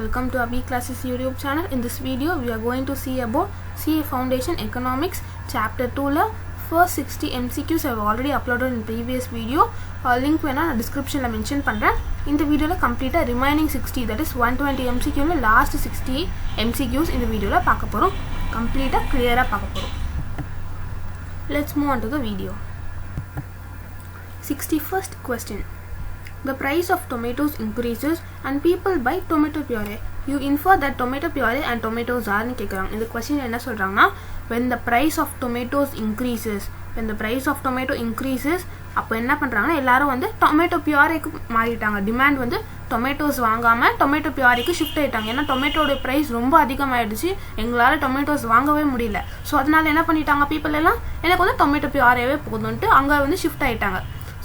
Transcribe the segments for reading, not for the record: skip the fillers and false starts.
welcome to our B Classes YouTube channel. In this video, we are going to see about CA Foundation Economics Chapter 2 la first 60 MCQs I have already uploaded in previous video. Link வேணா நான் descriptionல mention பண்றேன். இந்த வீடியோல கம்ப்ளீட்டா remaining 60 that is 120 MCQ ல last 60 MCQs இந்த வீடியோல பார்க்க போறோம். கம்ப்ளீட்டா clear-ஆ பார்க்க போறோம். Let's move on to the video. 61st question. The price of tomatoes increases and people buy tomato puree. You infer that tomato puree and tomatoes are கேக்குறாங்க. இந்த question என்ன சொல்றாங்கன்னா when the price of tomatoes increases, அப்ப என்ன பண்றாங்கன்னா எல்லாரும் வந்து tomato பியூரேக்கு மாறிட்டாங்க. டிமாண்ட் வந்து டொமேட்டோஸ் வாங்காம டொமேட்டோ பியூரேக்கு ஷிஃப்ட் ஆயிட்டாங்க. ஏன்னா டொமேட்டோட பிரைஸ் ரொம்ப அதிகமாயிடுச்சு, எங்களால டொமேட்டோஸ் வாங்கவே முடியல. ஸோ அதனால என்ன பண்ணிட்டாங்க பீப்புள் எல்லாம் எனக்கு வந்து டொமேட்டோ பியூரேவே போதும்ட்டு அங்க வந்து ஷிஃப்ட் ஆயிட்டாங்க.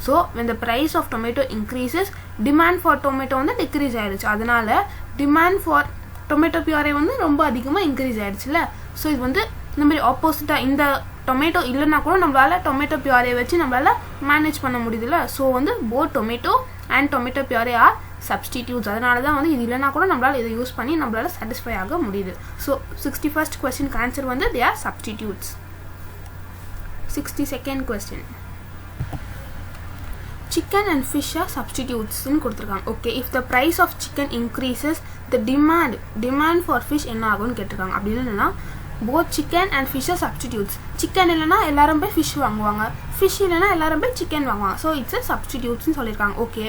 So when the price of tomato increases, demand for tomato வந்து decrease ஆயிடுச்சு. அதனால demand for tomato puree வந்து ரொம்ப அதிகமா increase ஆயிடுச்சுல. So இது வந்து இந்த மாதிரி ஆப்போசிட்டா இந்த டொமேட்டோ இல்லைன்னா கூட நம்மளால டொமேட்டோ பியூரே வச்சு நம்மளால மேனேஜ் பண்ண முடியுதுல்ல. ஸோ வந்து both tomato and tomato puree are substitutes. அதனால தான் வந்து இது இல்லைனா கூட நம்மளால இதை யூஸ் பண்ணி நம்மளால சாட்டிஸ்ஃபை ஆக முடியுது. ஸோ 61st கொஸ்டின் ஆன்சர் வந்து they are substitutes. 62nd question. Chicken and fish are substitutes in கொடுத்திருக்காங்க. Okay, if the price of chicken increases, the demand for fish என்ன ஆகும்னு கேட்டிருக்காங்க. அப்படி இல்லைன்னா both chicken and fish are substitutes. chicken இல்லைன்னா எல்லாரும் போய் fish வாங்குவாங்க, fish இல்லைன்னா எல்லாரும் போய் chicken வாங்குவாங்க. So it's a substitutes சொல்லியிருக்காங்க. Okay,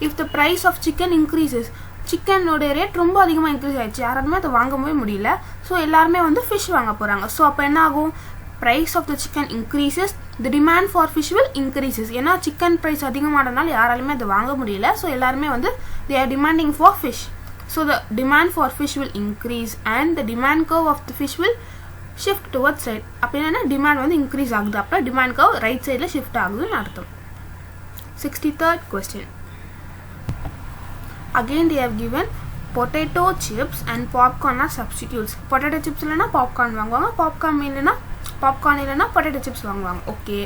if the price of chicken increases, சிக்கனோட ரேட் ரொம்ப அதிகமாக இன்க்ரீஸ் ஆயிடுச்சு, யாராலுமே அதை வாங்கவே முடியல. ஸோ எல்லாருமே வந்து ஃபிஷ் வாங்க போகிறாங்க. ஸோ அப்போ என்ன ஆகும், price of the chicken increases, the demand for fish will increases. ஏன்னா சிக்கன் price அதிகமானதுனால யாராலுமே அதை வாங்க முடியல. ஸோ எல்லாருமே வந்து they are demanding for fish. So the demand for fish will increase and the demand curve of the fish will shift towards right. அப்படின்னா demand வந்து increase ஆகுது, அப்போ டிமாண்ட் கர்வ் ரைட் சைடில் ஷிஃப்ட் ஆகுதுன்னு அர்த்தம். 63rd question. Again they have given potato chips and popcorn are substitutes. Potato chips இல்லைன்னா popcorn வாங்குவாங்க, popcorn இல்லைன்னா பொட்டேட்டோ சிப்ஸ் வாங்குவாங்க. Okay,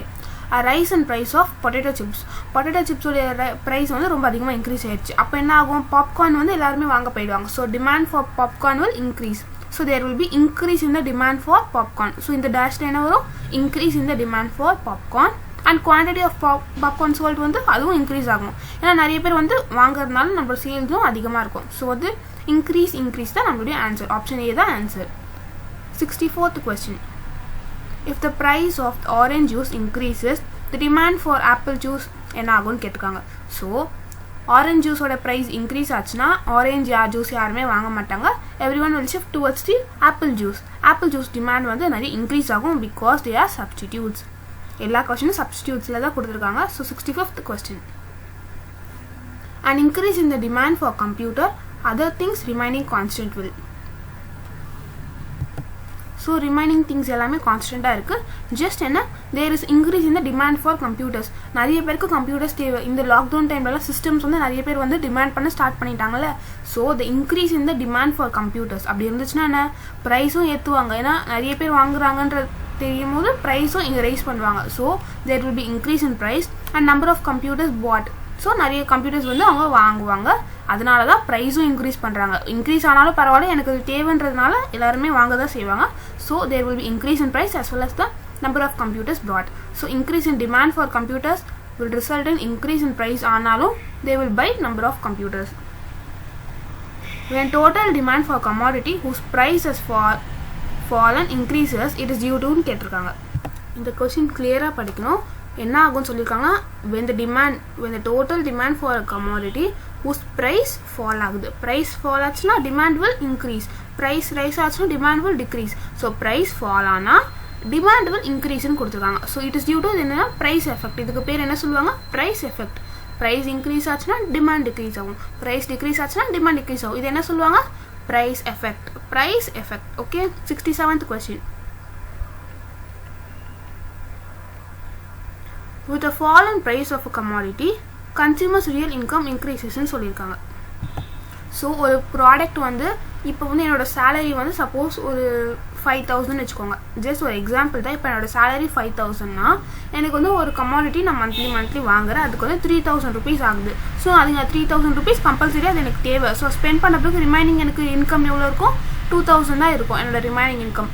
rise and price of potato chips. Potato சிப்ஸோட ப்ரைஸ் வந்து ரொம்ப அதிகமாக இன்க்ரீஸ் ஆயிடுச்சு. அப்போ என்ன ஆகும், பாப்கார்ன் வந்து எல்லாருமே வாங்க போயிடுவாங்க. So demand for popcorn will increase. So there will be increase in the demand for popcorn. So இந்த டேஷ்ல என்ன வரும், increase in the demand for popcorn and quantity of popcorn sold வந்து அதுவும் இன்க்ரீஸ் ஆகும். ஏன்னா நிறைய பேர் வந்து வாங்குறதுனால நம்மளோட சேல்ஸும் அதிகமாக இருக்கும். ஸோ வந்து இன்க்ரீஸ் தான் நம்மளுடைய ஆன்சர். ஆப்ஷன் ஏ தான் answer. 64th question. If the price of the orange juice increases, the demand for apple juice என்ன ஆகும்னு கேட்டிருக்காங்க. ஸோ ஆரஞ்ச் ஜூஸோட ப்ரைஸ் இன்க்ரீஸ் ஆச்சுன்னா ஆரஞ்ச் ஜூஸ் யாருமே வாங்க மாட்டாங்க. Every one will shift towards the apple juice. Apple juice demand வந்து நிறைய increase ஆகும் பிகாஸ் தே ஆர் சப்ஸ்டிடியூட்ஸ். எல்லா கொஸ்டினும் சப்ஸ்டிடியூட்ஸில் தான் கொடுத்துருக்காங்க. So 65th question. An increase in the demand for computer, other things remaining constant will. So remaining things எல்லாமே கான்ஸ்டண்ட்டாக இருக்குது. Just என்ன, there is increase in the demand for computers. நிறைய பேருக்கு computers தேவை. இந்த லாக்டவுன் டைம்லலாம் சிஸ்டம்ஸ் வந்து நிறைய பேர் வந்து டிமாண்ட் பண்ண ஸ்டார்ட் பண்ணிட்டாங்கல்ல. So the increase in the demand for computers அப்படி இருந்துச்சுன்னா என்ன, ப்ரைஸும் ஏற்றுவாங்க. ஏன்னா நிறைய பேர் வாங்குறாங்கன்ற தெரியும் போது ப்ரைஸும் இங்கே ரைஸ் பண்ணுவாங்க. So there will be increase in price and number of computers bought. So நிறைய கம்ப்யூட்டர்ஸ் வந்து அவங்க வாங்குவாங்க. அதனால தான் ப்ரைஸும் இன்க்ரீஸ் பண்ணுறாங்க. இன்க்ரீஸ் ஆனாலும் பரவாயில்ல, எனக்கு அது தேவைன்றதுனால எல்லாருமே வாங்க தான் செய்வாங்க. So there will be increase in price as well as the number of computers bought. So increase in demand for computers will result in increase in price ஆனாலும் they will buy number of computers. When total demand for commodity whose price has fallen increases, it is due to கேட்டிருக்காங்க. இந்த question கிளியராக படிக்கணும். என்ன ஆகும்னு சொல்லியிருக்காங்கன்னா when the total demand for a commodity whose price fall ஆகுது. price fall ஆச்சுன்னா demand will increase, price rise ஆச்சுன்னா demand will decrease. so price fall ஆனா demand will increase ன்னு கொடுத்துருக்காங்க. so it is due to என்னன்னா price effect. இதுக்கு பேர் என்ன சொல்லுவாங்க, price effect. price increase ஆச்சுன்னா demand decrease ஆகும், price decrease ஆச்சுன்னா demand decrease ஆகும். இது என்ன சொல்லுவாங்க, price effect. okay. 67th question. With a fall in price of a commodity, consumers' real income increases ன்னு சொல்லியிருக்காங்க. ஸோ ஒரு ப்ராடக்ட் வந்து இப்போ வந்து என்னோட சேலரி வந்து சப்போஸ் ஒரு 5,000 வச்சுக்கோங்க. ஜஸ்ட் ஒரு எக்ஸாம்பிள் தான். இப்போ என்னோட சேலரி 5,000னா எனக்கு வந்து ஒரு கமாடிட்டி நான் மந்த்லி வாங்குறேன். அதுக்கு வந்து 3,000 rupees ஆகுது. ஸோ அதுங்க 3,000 rupees கம்பல்சரி அது எனக்கு தேவை. ஸோ ஸ்பெண்ட் பண்ண பிறகு ரிமைனிங் எனக்கு இன்கம் எவ்வளோ இருக்கும்? 2,000 தான் இருக்கும் என்னோட ரிமைனிங் இன்கம்.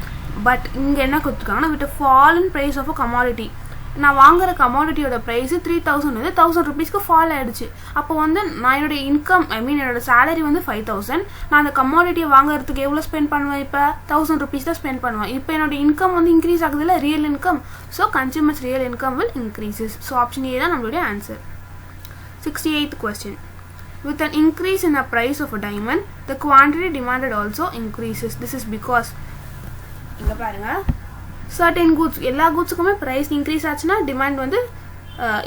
பட் இங்கே என்ன கொடுத்துருக்காங்கன்னா with fall in price of a commodity, நான் வாங்குற கமாடிட்டியோட ப்ரைஸு 3,000 வந்து 1,000 rupeesக்கு ஃபால் ஆகிடுச்சு. அப்போ வந்து நான் என்னோட இன்கம் என்னோட சேலரி வந்து 5,000, நான் அந்த கமாடிட்டியை வாங்குறதுக்கு எவ்வளோ ஸ்பெண்ட் பண்ணுவேன்? இப்போ 1,000 rupees தான் ஸ்பெண்ட் பண்ணுவேன். இப்போ என்னோட இன்கம் வந்து இன்க்ரீஸ் ஆகுதுல்ல, real income. So consumers real income will increases. So option A தான் நம்மளுடைய answer. 68th question. With an increase in the price of a diamond, the quantity demanded also increases. This is because இங்கே பாருங்க, certain goods, எல்லா குட்ஸுக்குமே price increase ஆச்சுன்னா demand வந்து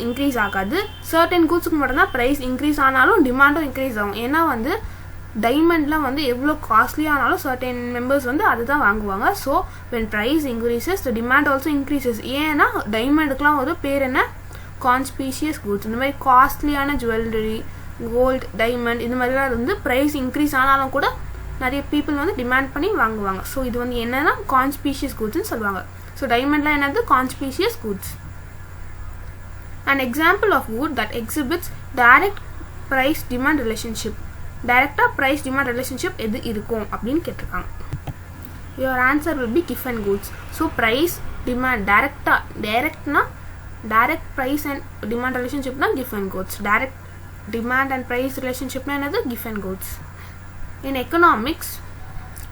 increase ஆகாது. Certain குட்ஸுக்கு மட்டும்தான் price increase ஆனாலும் டிமாண்டும் இன்க்ரீஸ் ஆகும். ஏன்னா வந்து டைமண்ட்லாம் வந்து எவ்வளோ காஸ்ட்லி ஆனாலும் சர்டன் மெம்பர்ஸ் வந்து அதுதான் வாங்குவாங்க. So when price increases the demand also increases. ஏன்னா டைமண்டுக்குலாம் ஒரு பேர் என்ன? Conspicuous goods. இந்த மாதிரி காஸ்ட்லியான ஜுவல்லரி, கோல்டு, டைமண்ட் இந்த மாதிரிலாம் வந்து ப்ரைஸ் இன்க்ரீஸ் ஆனாலும் கூட நிறைய பீப்புள் வந்து டிமாண்ட் பண்ணி வாங்குவாங்க. ஸோ இது வந்து என்னன்னா கான்ஸ்பீஷியஸ் குட்ஸ்ன்னு சொல்லுவாங்க. ஸோ டைமண்ட்லாம் என்னது? கான்ஸ்பீஷியஸ் goods. An example of good that exhibits direct price demand relationship. டைரக்டாக ப்ரைஸ் டிமாண்ட் ரிலேஷன்ஷிப் எது இருக்கும் அப்படின்னு கேட்டிருக்காங்க. your answer will be given goods. So price demand டைரக்ட்னா டைரக்ட் ப்ரைஸ் அண்ட் டிமாண்ட் ரிலேஷன்ஷிப்னா given goods. Direct demand and price ரிலேஷன்ஷிப்னா என்னது? given goods. In economics,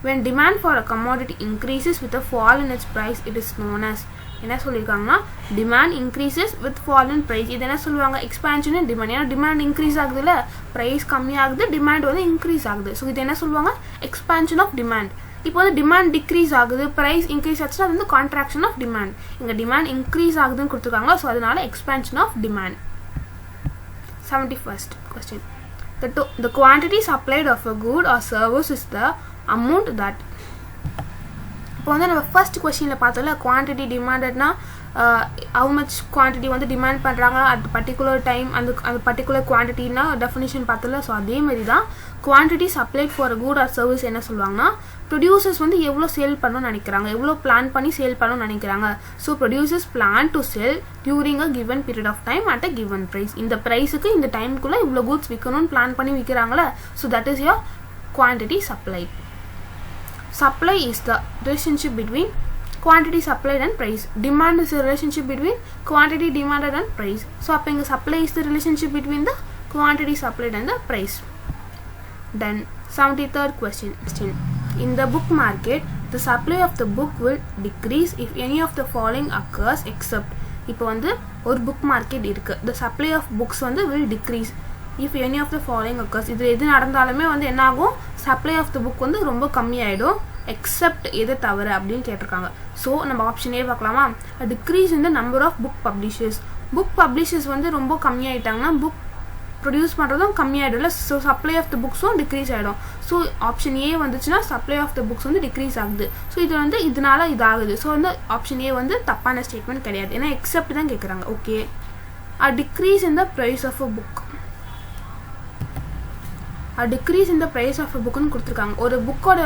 when demand for a commodity increases with a fall in its price, it is known as என்ன சொல்லியிருக்காங்கன்னா demand increases with fall in price. இது என்ன சொல்லுவாங்க? Expansion in demand. ஏன்னா demand increase ஆகுதுல்ல, price கம்மியாகுது, demand வந்து increase ஆகுது. ஸோ இது என்ன சொல்லுவாங்க? Expansion of demand. இப்போ வந்து டிமாண்ட் டிக்ரீஸ் ஆகுது, ப்ரைஸ் இன்க்ரீஸ் ஆச்சுன்னா அது வந்து கான்ட்ராக்ஷன் ஆஃப் டிமாண்ட். இங்கே டிமாண்ட் இன்க்ரீஸ் ஆகுதுன்னு கொடுத்துருக்காங்க. ஸோ அதனால expansion of demand. 71st question. The quantity supplied of a good or service is the amount that. இப்போ வந்து நம்ம ஃபர்ஸ்ட் கொஸ்டினில் பார்த்தோம்ல, குவான்டிட்டி டிமாண்டட்னா ஹவு மச் குவான்டிட்டி வந்து டிமாண்ட் பண்ணுறாங்க அட் பர்டிகுலர் டைம், அந்த பர்டிகுலர் குவான்டிட்டினா டெஃபினிஷன் பார்த்தோம்ல. ஸோ அதே மாதிரி தான் quantity supplied for good or service என்ன சொல்லுவாங்கன்னா ப்ரொடியூசர்ஸ் வந்து எவ்வளோ சேல் பண்ணணும்னு நினைக்கிறாங்க, எவ்வளோ பிளான் பண்ணி சேல் பண்ணணும்னு நினைக்கிறாங்க. So producers plan to sell during a given period of time at a given price. இந்த ப்ரைஸுக்கு இந்த டைமுக்குள்ளே இவ்வளோ குட்ஸ் விற்கணும்னு பிளான் பண்ணி விற்கிறாங்களே. So that is your quantity supplied. Supply is the relationship between quantity supplied and price. Demand is the relationship between quantity demanded and price. So அப்போ இங்கே supply is the relationship between the quantity supplied and the price. Then 73rd question. In the book market, the supply of the book will decrease if any of the following occurs except. இப்போ வந்து ஒரு book market இருக்கு. The supply of books வந்து will decrease if any of the following occurs. இது எது நடந்தாலுமே வந்து என்ன ஆகும்? சப்ளை ஆஃப் த புக் வந்து ரொம்ப கம்மியாயிடும் எக்ஸப்ட் எதை தவிர அப்படின்னு கேட்டிருக்காங்க. ஸோ நம்ம ஆப்ஷன் ஏ பார்க்கலாமா? Decrease in the number of book publishers. Book publishers வந்து ரொம்ப கம்மியாயிட்டாங்கன்னா புக் ப்ரொடியூஸ் பண்ணுறதும் கம்மியாயிடும்ல. ஸோ சப்ளை ஆஃப் த புக்ஸும் டிக்ரீஸ் ஆகிடும். ஸோ ஆப்ஷன் ஏ வந்துச்சுன்னா சப்ளை ஆஃப் த புக்ஸ் வந்து டிக்ரீஸ் ஆகுது. ஸோ இது வந்து இதனால இதாகுது. ஸோ வந்து ஆப்ஷன் ஏ வந்து தப்பான ஸ்டேட்மெண்ட் கிடையாது. ஏன்னா எக்ஸப்ட் தான் கேட்குறாங்க. Okay, decrease in the price of a book. Decrease இந்த ப்ரைஸ் ஆஃப் புக்குன்னு கொடுத்துருக்காங்க. ஒரு புக்கோட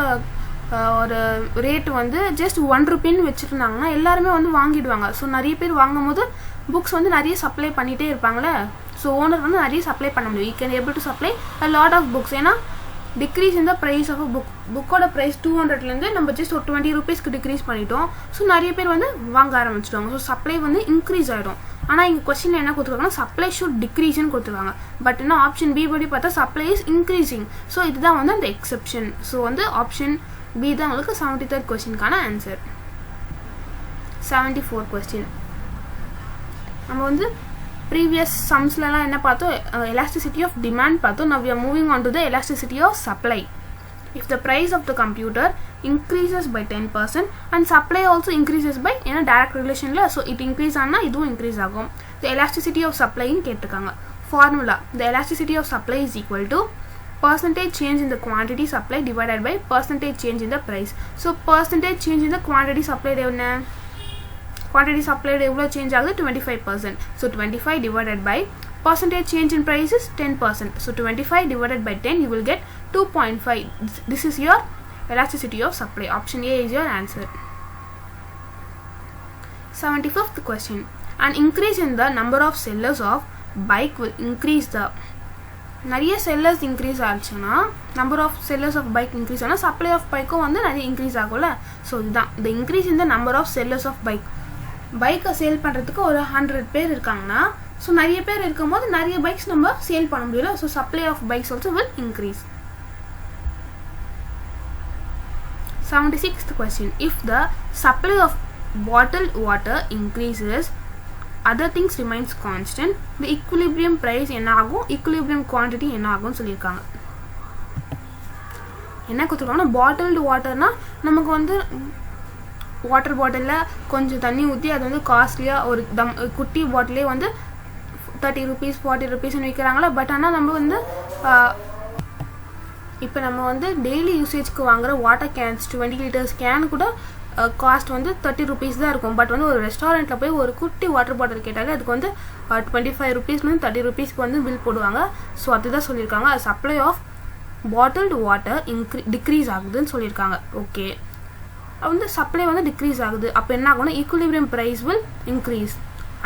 ஒரு ரேட் வந்து ஜஸ்ட் 1 ரூபின்னு வச்சுருந்தாங்கன்னா எல்லாருமே வந்து வாங்கிடுவாங்க. ஸோ நிறைய பேர் வாங்கும் போது புக்ஸ் வந்து நிறைய சப்ளை பண்ணிகிட்டே இருப்பாங்களே. ஸோ ஓனர் வந்து நிறைய சப்ளை பண்ண முடியும். You can able to supply a lot of books. ஏன்னா டிக்ரீஸ் இந்த ப்ரைஸ் ஆஃப் புக்கோட ப்ரைஸ் 200லேருந்து நம்ம ஜஸ்ட் ஒரு 20 ரூபீஸ்க்கு டிக்ரீஸ் பண்ணிட்டோம். ஸோ நிறைய பேர் வந்து வாங்க ஆரம்பிச்சிடுவாங்க. ஸோ சப்ளை வந்து இன்க்ரீஸ் ஆகிடும். ஆனால் இங்கே கொஸ்டின் என்ன கொடுத்துருக்காங்கன்னா சப்ளை ஷுட் டிக்ரீஸ்ன்னு கொடுத்துருக்காங்க. பட் இன்னும் ஆப்ஷன் பி படி பார்த்தா சப்ளை இஸ் இன்க்ரீசிங். ஸோ இதுதான் வந்து அந்த எக்ஸெப்ஷன். ஸோ வந்து ஆப்ஷன் பி தான் உங்களுக்கு 73rd கொஸ்டினுக்கான ஆன்சர். 74th question. நம்ம வந்து ப்ரீவியஸ் சம்ஸ்லாம் என்ன பார்த்தோம்? எலாஸ்டிசிட்டி ஆஃப் டிமாண்ட் பார்த்தோம். now we are moving on to the elasticity of supply. If the price of the computer increases by 10% and supply also increases by direct relation la, so it increase ஆனா இதுவும் increase ஆகும். The elasticity of supply ன்னு கேட்டிருக்காங்க. Formula: the elasticity of supply is equal to percentage change in the quantity supplied divided by percentage change in the price. So percentage change in the quantity supplied என்ன? quantity supplied எவ்வளோ change ஆகுது? 25%. So 25 divided by percentage change in price is 10%. So 25 divided by 10, you will get 2.5. This is your elasticity of supply. Option A is your answer. 75th question. An increase in the number of sellers of bike will increase the நிறைய sellers increase ஆச்சுன்னா number of sellers of bike increase ஆனா supply of bike வந்து நிறைய increase ஆகும்ல. So இதுதான் the increase in the number of sellers of bike. பைக்கை sale பண்ணுறதுக்கு ஒரு 100 பேர் இருக்காங்கன்னா ஸோ நிறைய பேர் இருக்கும் போது நிறைய பைக்ஸ் நம்ம சேல் பண்ண முடியல. So supply of bikes also will increase. 76th question. If the supply of bottled water increases, other things remains constant, the equilibrium price என்ன ஆகும், equilibrium quantity என்ன ஆகும்னு சொல்லியிருக்காங்க. என்ன கொடுத்துருக்காங்கன்னா பாட்டில்டு வாட்டர்னா நமக்கு வந்து வாட்டர் பாட்டிலில் கொஞ்சம் தண்ணி ஊற்றி அது வந்து காஸ்ட்லியாக ஒரு குட்டி பாட்டிலே வந்து 30 rupees 40 rupeesன்னு விற்கிறாங்களா. பட் ஆனால் நம்ம வந்து இப்போ நம்ம வந்து டெய்லி யூசேஜ்க்கு வாங்குகிற வாட்டர் கேன்ஸ் 20 liters கேன் கூட காஸ்ட் வந்து 30 rupees தான் இருக்கும். பட் வந்து ஒரு ரெஸ்டாரண்ட்டில் போய் ஒரு குட்டி வாட்டர் பாட்டில் கேட்டாலே அதுக்கு வந்து 25 rupeesலேருந்து 30 rupeesக்கு வந்து பில் போடுவாங்க. ஸோ அதுதான் சொல்லியிருக்காங்க. Supply of bottled water decrease ஆகுதுன்னு சொல்லியிருக்காங்க. ஓகே, வந்து சப்ளை வந்து டிக்ரீஸ் ஆகுது. அப்போ என்ன ஆகும்னா equilibrium price will increase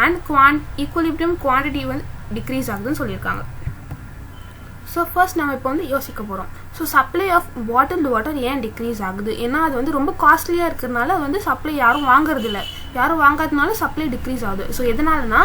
and equilibrium quantity வந்து டிக்ரீஸ் ஆகுதுன்னு சொல்லியிருக்காங்க. ஸோ ஃபர்ஸ்ட் நம்ம இப்போ வந்து யோசிக்க போகிறோம். So supply of bottled water ஏன் டிக்ரீஸ் ஆகுது? ஏன்னா அது வந்து ரொம்ப காஸ்ட்லியாக இருக்கிறதுனால வந்து சப்ளை யாரும் வாங்குறதில்ல. யாரும் வாங்காததுனால சப்ளை டிக்ரீஸ் ஆகுது. ஸோ எதனாலனா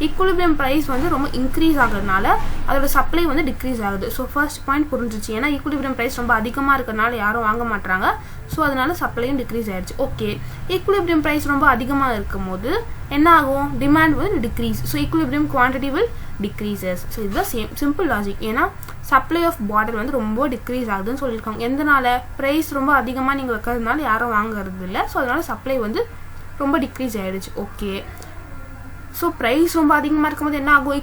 ஈக்குலிபிரியம் ப்ரைஸ் வந்து ரொம்ப இன்க்ரீஸ் ஆகுறதுனால அதோட சப்ளை வந்து டிக்ரீஸ் ஆகுது. ஸோ ஃபர்ஸ்ட் பாயிண்ட் புரிஞ்சிச்சு. ஏன்னா ஈக்குலிபிரியம் ப்ரைஸ் ரொம்ப அதிகமாக இருக்கிறதுனால யாரும் வாங்க மாட்டாங்க. ஸோ அதனால சப்ளையும் டிக்ரீஸ் ஆகிடுச்சு. ஓகே, ஈக்குலிபிரியம் ப்ரைஸ் ரொம்ப அதிகமாக இருக்கும் போது என்ன ஆகும், டிமாண்ட் வந்து decrease. So equilibrium quantity will decreases. So இதுதான் சிம்பிள் லாஜிக். ஏன்னா சப்ளை ஆஃப் பாட்டில் வந்து ரொம்ப டிக்ரீஸ் ஆகுதுன்னு சொல்லியிருக்காங்க. எந்தனால ப்ரைஸ் ரொம்ப அதிகமாக நீங்கள் வைக்கிறதுனால யாரும் வாங்குறது இல்லை. ஸோ அதனால சப்ளை வந்து ரொம்ப டிக்ரீஸ் ஆகிடுச்சு. ஓகே, ஸோ ப்ரைஸ் ரொம்ப அதிகமாக இருக்கும்போது என்ன ஆகும்,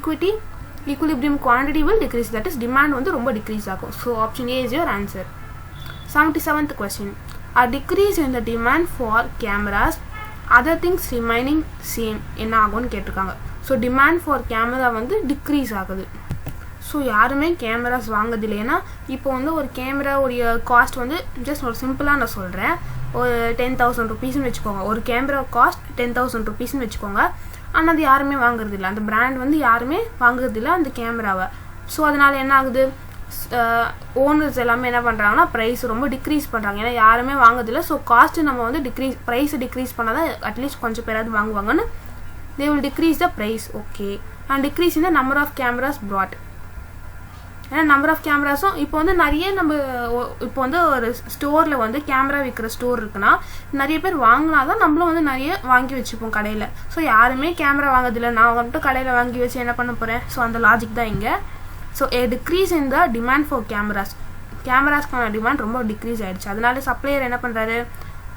equilibrium quantity will decrease. That is demand வந்து ரொம்ப டிக்ரீஸ் ஆகும். So option A is your answer. 77th question. A decrease in the demand for cameras, other things remaining same என்ன ஆகும்னு கேட்டிருக்காங்க. ஸோ டிமாண்ட் ஃபார் கேமரா வந்து decrease ஆகுது. So யாருமே cameras வாங்குறதில்லை. ஏன்னா இப்போ வந்து ஒரு கேமரா உடைய காஸ்ட் வந்து ஜஸ்ட் ஒரு சிம்பிளாக நான் சொல்கிறேன், ஒரு 10,000 rupeesன்னு வச்சுக்கோங்க. ஒரு கேமரா காஸ்ட் 10,000 rupeesன்னு வச்சுக்கோங்க. ஆனால் அது யாருமே வாங்குறதில்லை. அந்த பிராண்ட் வந்து யாருமே வாங்குறதில்லை அந்த கேமராவை. ஸோ அதனால் என்ன ஆகுது, ஓனர்ஸ் எல்லாமே என்ன பண்ணுறாங்கன்னா ப்ரைஸ் ரொம்ப டிக்ரீஸ் பண்ணுறாங்க. ஏன்னா யாருமே வாங்குறதில்லை. ஸோ காஸ்ட்டு நம்ம வந்து ப்ரைஸை டிக்ரீஸ் பண்ணால் தான் அட்லீஸ்ட் கொஞ்சம் பேராது வாங்குவாங்கன்னு they will decrease the price. Okay, and decrease in the number of cameras brought. ஏன்னா நம்பர் ஆஃப் கேமராஸும் இப்போ வந்து நிறைய நம்ம இப்போ வந்து ஒரு ஸ்டோரில் வந்து கேமரா விற்கிற ஸ்டோர் இருக்குன்னா நிறைய பேர் வாங்கினா தான் நம்மளும் வந்து நிறைய வாங்கி வச்சுப்போம் கடையில். ஸோ யாருமே கேமரா வாங்குறதில்லை, நான் வந்துட்டு கடையில் வாங்கி வச்சு என்ன பண்ண போகிறேன். ஸோ அந்த லாஜிக் தான் இங்கே. So a decrease in the demand for கேமராஸ்க்கான டிமாண்ட் ரொம்ப டிக்ரீஸ் ஆகிடுச்சு. அதனால சப்ளையர் என்ன பண்ணுறாரு,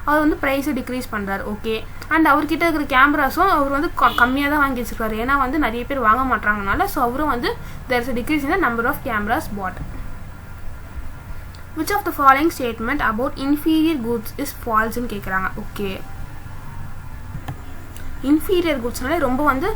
அவர் வந்து ப்ரைஸை டிக்ரீஸ் பண்ணுறாரு. ஓகே, அண்ட் அவர்கிட்ட இருக்கிற கேமராஸும் அவர் வந்து கம்மியாக தான் வாங்கி வச்சுருக்காரு. ஏன்னா வந்து நிறைய பேர் வாங்க மாட்டாங்கனால. ஸோ அவரும் வந்து there is a decrease in the number of cameras bought. Which of the following statement about inferior goods is false ன்னு கேட்குறாங்க. ஓகே, இன்ஃபீரியர் குட்ஸ்னாலே ரொம்ப வந்து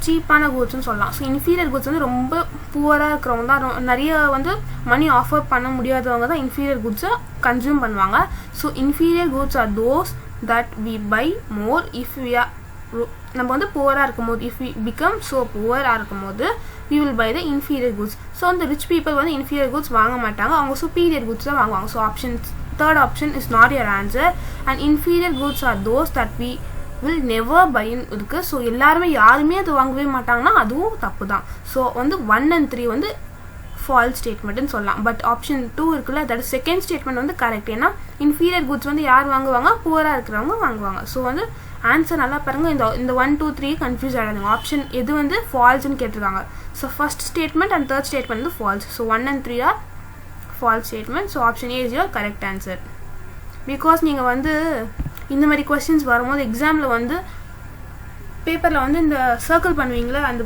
சீப்பான கூட்ஸ்ன்னு சொல்லலாம். ஸோ இன்ஃபீரியர் குட்ஸ் வந்து ரொம்ப புவராக இருக்கிறவங்க தான், நிறைய வந்து மணி ஆஃபர் பண்ண முடியாதவங்க தான் இன்ஃபீரியர் குட்ஸை கன்சியூம் பண்ணுவாங்க. So inferior goods are those that we buy more if we are, நம்ம வந்து புவராக இருக்கும்போது, இஃப் வி பிகம் ஸோ புவராக இருக்கும்போது we will buy the inferior goods. So அந்த ரிச் பீப்புள் வந்து இன்ஃபீரியர் குட்ஸ் வாங்க மாட்டாங்க, அவங்க சுப்பீரியர் குட்ஸ் தான் வாங்குவாங்க. So third option is not your answer. And inferior goods are those that we will never buy இருக்கு. ஸோ எல்லாருமே யாருமே அது வாங்கவே மாட்டாங்கன்னா அதுவும் தப்பு தான். ஸோ வந்து 1 and 3 வந்து ஃபால்ஸ் ஸ்டேட்மெண்ட்னு சொல்லலாம். பட் ஆப்ஷன் 2 இருக்குல்ல, தட் செகண்ட் ஸ்டேட்மெண்ட் வந்து கரெக்ட். ஏன்னா இன்ஃபீரியர் குட்ஸ் வந்து யார் வாங்குவாங்க, புவராக இருக்கிறவங்க வாங்குவாங்க. ஸோ வந்து ஆன்சர் நல்லா பாருங்க. இந்த 1 2 3 கன்ஃபியூஸ் ஆகிடுங்க. ஆப்ஷன் எது வந்து ஃபால்ஸ்ன்னு கேட்டிருக்காங்க. So first statement and third statement வந்து false. So 1 and 3 are false statement. So option A is your correct answer. Because நீங்கள் வந்து இந்த மாதிரி கொஸ்டின்ஸ் வரும்போது எக்ஸாமில் வந்து பேப்பரில் வந்து இந்த சர்க்கிள் பண்ணுவீங்களா, அந்த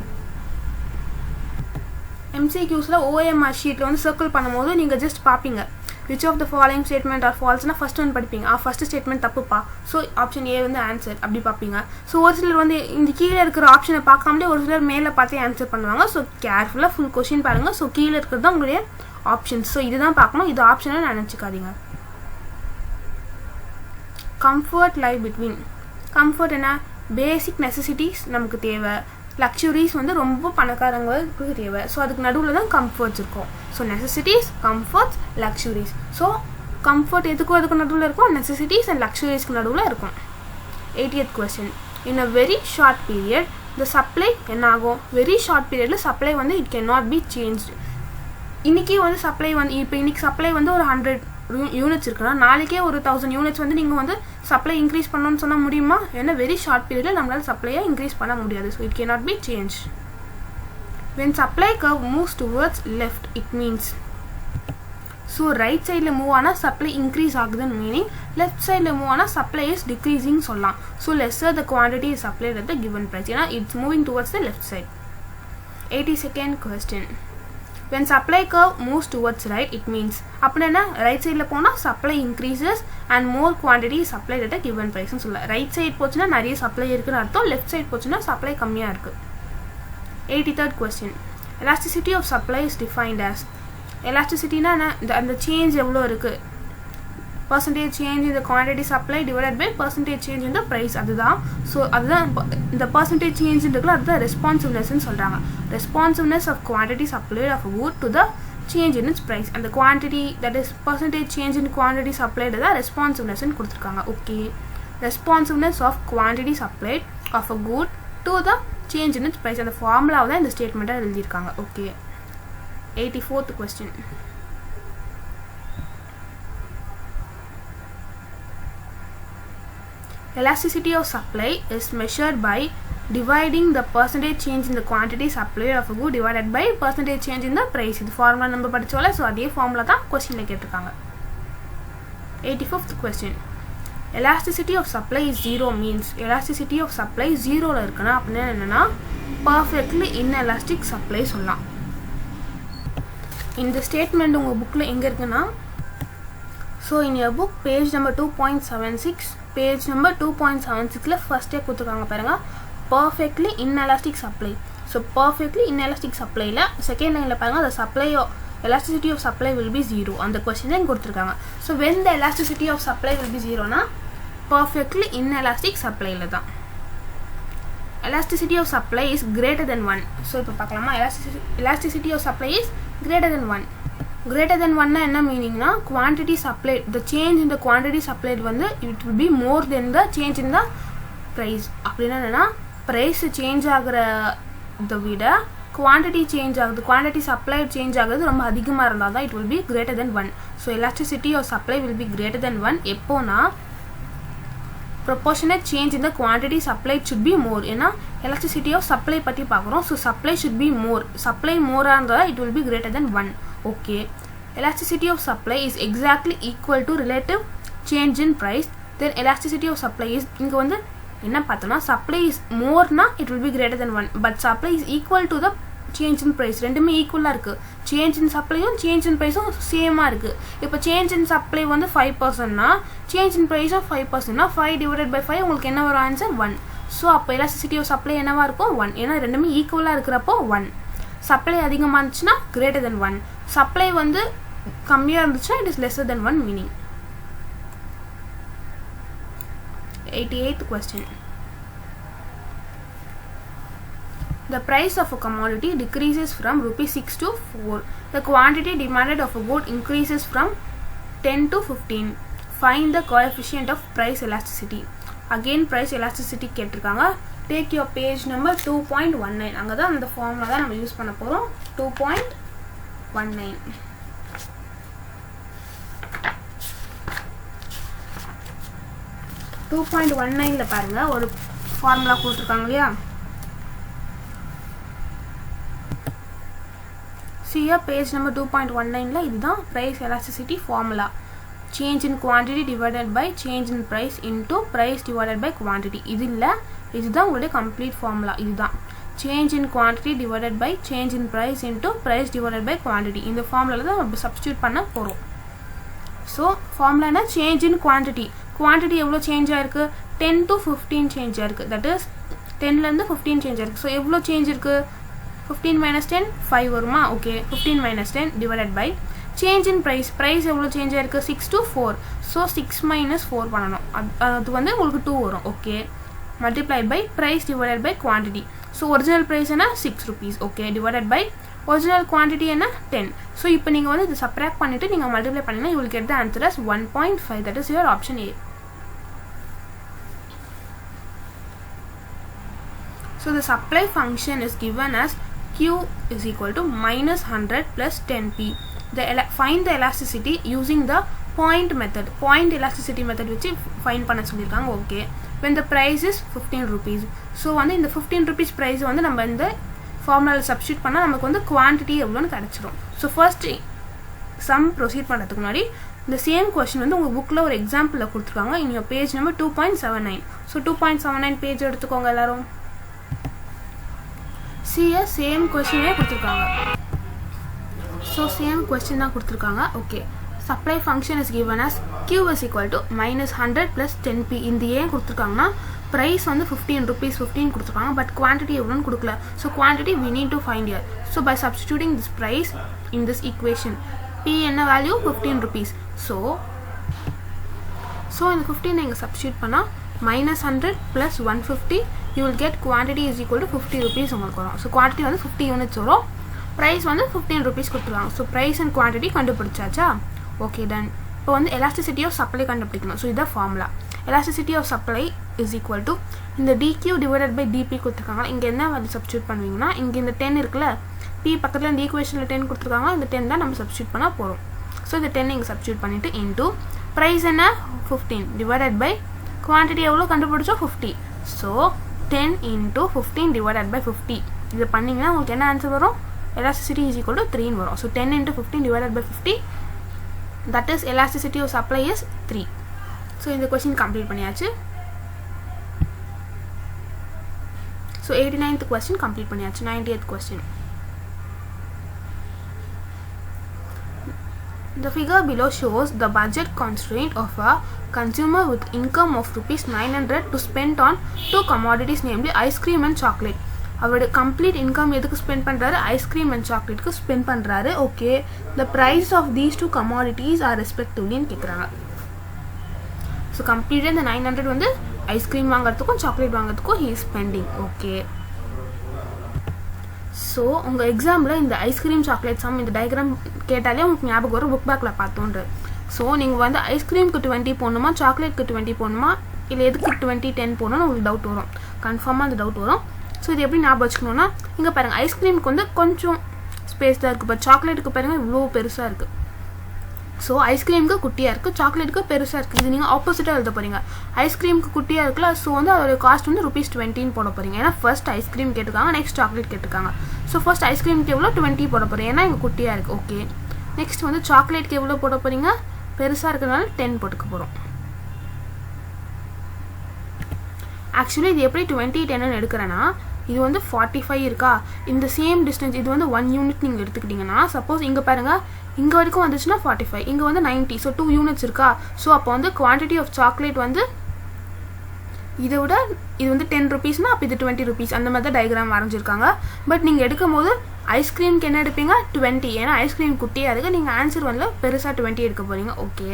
MCQ'ஸில் OMR ஷீட்டில் வந்து சர்க்கிள் பண்ணும்போது நீங்கள் ஜஸ்ட் பார்ப்பீங்க which of the following statement are false na first one படிப்பீங்க first statement தப்புப்பா so option A வந்து answer அப்படி பாப்பீங்க so ஒரு சிலர் வந்து இந்த கீழ இருக்கிற ஆப்ஷனை பார்க்காமலே ஒரு சிலர் மேல பார்த்து ஆன்சர் பண்ணுவாங்க so கேர்ஃபுல்லா full question பாருங்க so கீழ இருக்கிறது தான் உங்களுடைய ஆப்ஷன்ஸ் so இதுதான் பார்க்கணும் இது ஆப்ஷனை நினைச்சுக்காதீங்க comfort lie between comfort என்ன basic necessities நமக்கு தேவை luxuries வந்து ரொம்ப பணக்காரங்களுக்கு தேவை so அதுக்கு நடுவுல தான் comforts இருக்கும் so necessities comforts luxuries so comfort எதுக்கு நடுவுல இருக்கும் necessities and luxuries க்கு நடுவுல இருக்கும் 80th question in a very short period the supply என்ன ஆகும் very short periodல supply வந்து it cannot be changed இன்னைக்கு வந்து supply வந்து இப்போ இன்னைக்கு supply வந்து ஒரு 100 யூனிட்ஸ் இருக்குனா நாளைக்கே ஒரு 1000 யூனிட்ஸ் வந்து நீங்க வந்து சப்ளை இன்கிரீஸ் பண்ணனும்னு சொன்னா முடியுமா ஏன்னா very short periodல நம்மளால சப்ளையை இன்கிரீஸ் பண்ண முடியாது so it cannot be changed when supply curve moves towards left it means so right side la move ஆனா supply increase ஆகுதுன்னு meaning left side la move ஆனா supply is decreasing சொல்லலாம் so lesser the quantity is supplied at the given price ஏன்னா it's moving towards the left side 82nd question when supply curve moves towards right it means அப்படினா right side ல போனா supply increases and more quantity is supplied at a given price னு சொல்லலாம் right side போச்சுனா நிறைய supply இருக்குன்னு அர்த்தம் left side போச்சுனா supply கம்மியா இருக்கு 83rd question elasticity of supply is defined as elasticity னா அந்த change எவ்வளவு இருக்கு percentage change in the quantity supply divided by percentage change in the price அதுதான் so அதுதான் இந்த percentage change இருக்குல அதுதான் responsiveness னு சொல்றாங்க responsiveness of quantity supplied of a good to the change in its price and the quantity that is percentage change in quantity supplied தான் responsiveness னு கொடுத்திருக்காங்க okay responsiveness of quantity supplied of a good to the change in its price அந்த ஃபார்முலாவை தான் இந்த ஸ்டேட்மென்ட்டா எழுதி இருக்காங்க okay 84th question elasticity of supply is measured by dividing the percentage change in the quantity supplied of a good divided by percentage change in the price இது formula நம்ம படிச்சோல so அதே formula தான் क्वेश्चनல கேட்டிருக்காங்க 85th question elasticity of supply is 0 means elasticity of supply 0 ல இருக்குனா அப்படினா என்னன்னா perfectly inelastic supply சொல்லலாம் இந்த ஸ்டேட்மென்ட் உங்க புக்ல எங்க இருக்குனா so in your book page number 2.76 page number 2.76 ல first கொடுத்திருக்காங்க பாருங்க perfectly inelastic supply so perfectly inelastic supply ல second line ல பாருங்க the supply elasticity of supply will be 0 அந்த क्वेश्चन தான் கொடுத்திருக்காங்க so when the elasticity of supply will be 0 னா perfectly inelastic supply ல தான் elasticity of supply is greater than 1 so இப்போ பார்க்கலாமா elasticity of supply is greater than 1 greater than 1 னா என்ன மீனிங் னா quantity supplied the change in the quantity supplied வந்து it will be more than the change in the price அப்படினா என்னன்னா price change ஆகுறத விட quantity change ஆகுது quantity supplied change ஆகுது ரொம்ப அதிகமா இருந்தா தான் it will be greater than 1 so elasticity of supply will be greater than 1 எப்போனா proportionate change in the quantity supplied should be more ஏனா elasticity of supply பத்தி பார்க்கறோம் so supply should be more supply more இருந்தா it will be greater than 1 okay elasticity of supply is exactly equal to relative change in price then elasticity of supply is இங்க வந்து என்ன பார்த்தோம்னா supply is more னா it will be greater than 1 but supply is equal to the change in price ரெண்டுமே ஈக்குவலா இருக்கு change in supply யும் change in price யும் சேமா இருக்கு இப்போ change in supply வந்து 5% னா change in price யும் 5% னா 5 divided by 5 உங்களுக்கு என்ன வரும் ஆன்சர் 1 சோ அப்ப elasticity of supply என்னவா இருக்கும் 1 ஏனா ரெண்டுமே ஈக்குவலா இருக்குறப்போ 1 supply அதிகமா இருந்துச்சுனா greater than 1 supply வந்து கம்மியா இருந்துச்சுனா it is lesser than 1 meaning 88th question the price of a commodity decreases from rupees 6 to 4 the quantity demanded of a good increases from 10 to 15 find the coefficient of price elasticity again price elasticity கேட்டிருக்காங்க take your page number 2.19 அங்க தான் அந்த formula தான் நம்ம use பண்ண போறோம் 2.19 2.19 ல பாருங்க ஒரு ஃபார்முலா கொடுத்திருக்காங்க இல்லையா see here page number 2.19 ல இதுதான் price elasticity formula change in quantity divided by change in price into price divided by quantity இது இல்ல இதுதான் உங்களுடைய complete formula இதுதான் change in quantity divided by change in price into price divided by quantity இந்த formula தான் நம்ம substitute பண்ண போறோம் ஸோ ஃபார்முலா என்ன சேஞ்ச் இன் குவான்டிட்டி எவ்வளோ சேஞ்ச் ஆயிருக்கு 10 to 15 சேஞ்ச் ஆயிருக்கு தட் இஸ் 10லேருந்து 15 சேஞ்ச் ஆயிருக்கு ஸோ எவ்வளோ சேஞ்ச் இருக்குது 15 minus 10 5 வருமா okay 15 minus 10 divided by change in price எவ்வளோ சேஞ்ச் ஆயிருக்கு 6 to 4 ஸோ 6 minus 4 பண்ணணும் அது வந்து உங்களுக்கு 2 வரும் okay multiplied by price divided by quantity so original price என்ன 6 rupees okay divided by original quantity என்ன 10 ஸோ இப்போ நீங்கள் வந்து இது சப்ராக்ட் பண்ணிவிட்டு நீங்கள் மல்டிப்ளை பண்ணிங்கன்னா you will get the answer as 1.5 that is your option A. So the supply function is given as Q is equal to minus 100 plus 10p. Find the elasticity using the point method. Point elasticity method which find பண்ண சொல்லிருக்காங்க okay. When the price is 15 rupees. So வந்து இந்த 15 rupees price வந்து நம்ம இந்த ஃபார்முலாவில் substitute பண்ணால் நமக்கு வந்து குவான்டிட்டி எவ்வளோன்னு கிடச்சிரும் ஸோ ஃபர்ஸ்ட் சம் ப்ரொசீட் பண்ணுறதுக்கு முன்னாடி இந்த சேம் கொஸ்டின் வந்து உங்கள் புக்கில் ஒரு எக்ஸாம்பிளில் கொடுத்துருக்காங்க in your page number 2.79 so 2.79 page எடுத்துக்கோங்க எல்லாரும் சிஏ சேம் கொஸ்டினே கொடுத்துருக்காங்க ஸோ சேம் கொஸ்டின் தான் கொடுத்துருக்காங்க okay supply function is given as Q is equal to minus 100 plus 10p இந்த ஏன் கொடுத்துருக்காங்கன்னா price வந்து 15 rupees 15 கொடுத்துருக்காங்க பட் quantity எவ்வளோன்னு கொடுக்கல so quantity we need to find here so by substituting this price in this equation p என்ன value 15 rupees so இந்த 15 நீங்கள் substitute பண்ணால் minus 100 plus 150 you will get quantity is equal to 50 rupees உங்களுக்கு வரும் so quantity வந்து 50 units வரும் price வந்து 15 rupees கொடுத்துருவாங்க so price and quantity கண்டுபிடிச்சாச்சா okay done இப்போ வந்து elasticity of supply கண்டுபிடிக்கணும் ஸோ இதான் formula elasticity of supply is equal to இந்த dq divided by dp கொடுத்துருக்காங்க இங்கே என்ன வந்து சப்ஸ்டியூட் பண்ணுவீங்கன்னா இங்கே இந்த 10 இருக்குல்ல p பக்கத்தில் இந்த ஈக்குவேஷனில் 10 கொடுத்துருக்காங்க இந்த 10 தான் நம்ம சப்ஸ்டியூட் பண்ணால் போகிறோம் ஸோ இந்த 10 இங்கே சப்ஸ்டியூட் பண்ணிவிட்டு இன்டூ ப்ரைஸ் என்ன 15 டிவைடட் பை குவான்டிட்டி எவ்வளோ கண்டுபிடிச்சோம் 50 ஸோ 10 into 15 divided by 50 இது பண்ணிங்கன்னா உங்களுக்கு என்ன ஆன்சர் வரும் elasticity is equal to 3 வரும் so 10 into 15 divided by 50 that is elasticity of supply is 3 so இந்த question complete பண்ணியாச்சு so 89th question complete பண்ணியாச்சு 90th question the figure below shows the budget constraint of a consumer with income of rupees 900 to spend on two commodities namely ice cream and chocolate அவரோட complete income எதுக்கு spend பண்ணுறாரு ice cream and சாக்லேட்டுக்கு spend பண்ணுறாரு okay the price of these two commodities are ரெஸ்பெக்டிவ்லின்னு கேட்குறாங்க so கம்ப்ளீட்டாக இந்த 900 வந்து ஐஸ்கிரீம் வாங்குறதுக்கும் சாக்லேட் வாங்குறதுக்கும் he is spending okay so உங்கள் எக்ஸாமில் இந்த ஐஸ்கிரீம் சாக்லேட் சம் இந்த டயக்ராம் கேட்டாலே உங்களுக்கு ஞாபகம் வரும் புக் பேக்கில் பார்த்தோன்ற ஸோ நீங்கள் வந்து ஐஸ்கிரீமுக்கு 20 போடணுமா சாக்லேட்டுக்கு 20 போடணுமா இல்லை எதுக்கு 20 10 போடணும்னு உங்களுக்கு டவுட் வரும் கன்ஃபார்மாக அந்த டவுட் வரும் ஸோ இது எப்படி ஞாபகம் வச்சுக்கணுன்னா இங்கே பாருங்கள் ஐஸ்கிரீமுக்கு வந்து கொஞ்சம் ஸ்பேஸ் தான் இருக்குது பட் சாக்லேட்டுக்கு பாருங்கள் இவ்வளோ பெருசாக இருக்குது ஸோ ஐஸ்கிரீமுக்கு குட்டியாக இருக்குது சாக்லேட்டுக்கு பெருசாக இருக்குது இது நீங்கள் ஆப்போசிட்டாக எழுத போகிறீங்க ஐஸ்கிரீமுக்கு குட்டியாக இருக்குல்ல ஸோ வந்து அதோட காஸ்ட் வந்து ₹20 போட போகிறீங்க ஏன்னா ஃபர்ஸ்ட் ஐஸ்கிரீம் கேட்டிருக்காங்க நெக்ஸ்ட் சாக்லேட் கேட்டிருக்காங்க ஸோ ஃபர்ஸ்ட் ஐஸ்கிரீமுக்கு எவ்வளோ 20 போட போகிறீங்க ஏன்னா இங்கே குட்டியாக இருக்குது ஓகே நெக்ஸ்ட் வந்து சாக்லேட்டுக்கு எவ்வளோ போட போகிறீங்க பெருசாக இருக்கிறதுனால 10 போட்டுக்க போகிறோம் ஆக்சுவலி இது எப்படி 20 எடுக்கிறேன்னா இது வந்து 45 இருக்கா இந்த சேம் டிஸ்டன்ஸ் இது வந்து 1 யூனிட் நீங்கள் எடுத்துக்கிட்டிங்கன்னா சப்போஸ் இங்கே பாருங்கள் இங்கே வரைக்கும் வந்துச்சுன்னா 45 இங்கே வந்து 90 ஸோ 2 யூனிட்ஸ் இருக்கா ஸோ அப்போ வந்து குவான்டிட்டி ஆஃப் சாக்லேட் வந்து இதை விட இது வந்து 10 rupeesனா அப்போ இது 20 rupees அந்த மாதிரி தான் டயக்ராம் வரைஞ்சிருக்காங்க பட் நீங்கள் எடுக்கும் போது ஐஸ்கிரீமுக்கு என்ன எடுப்பீங்க 20 ஏன்னா ஐஸ்கிரீம் குட்டியாக இருக்குது நீங்கள் ஆன்சர் வந்து பெருசாக 20 எடுக்க போகிறீங்க ஓகே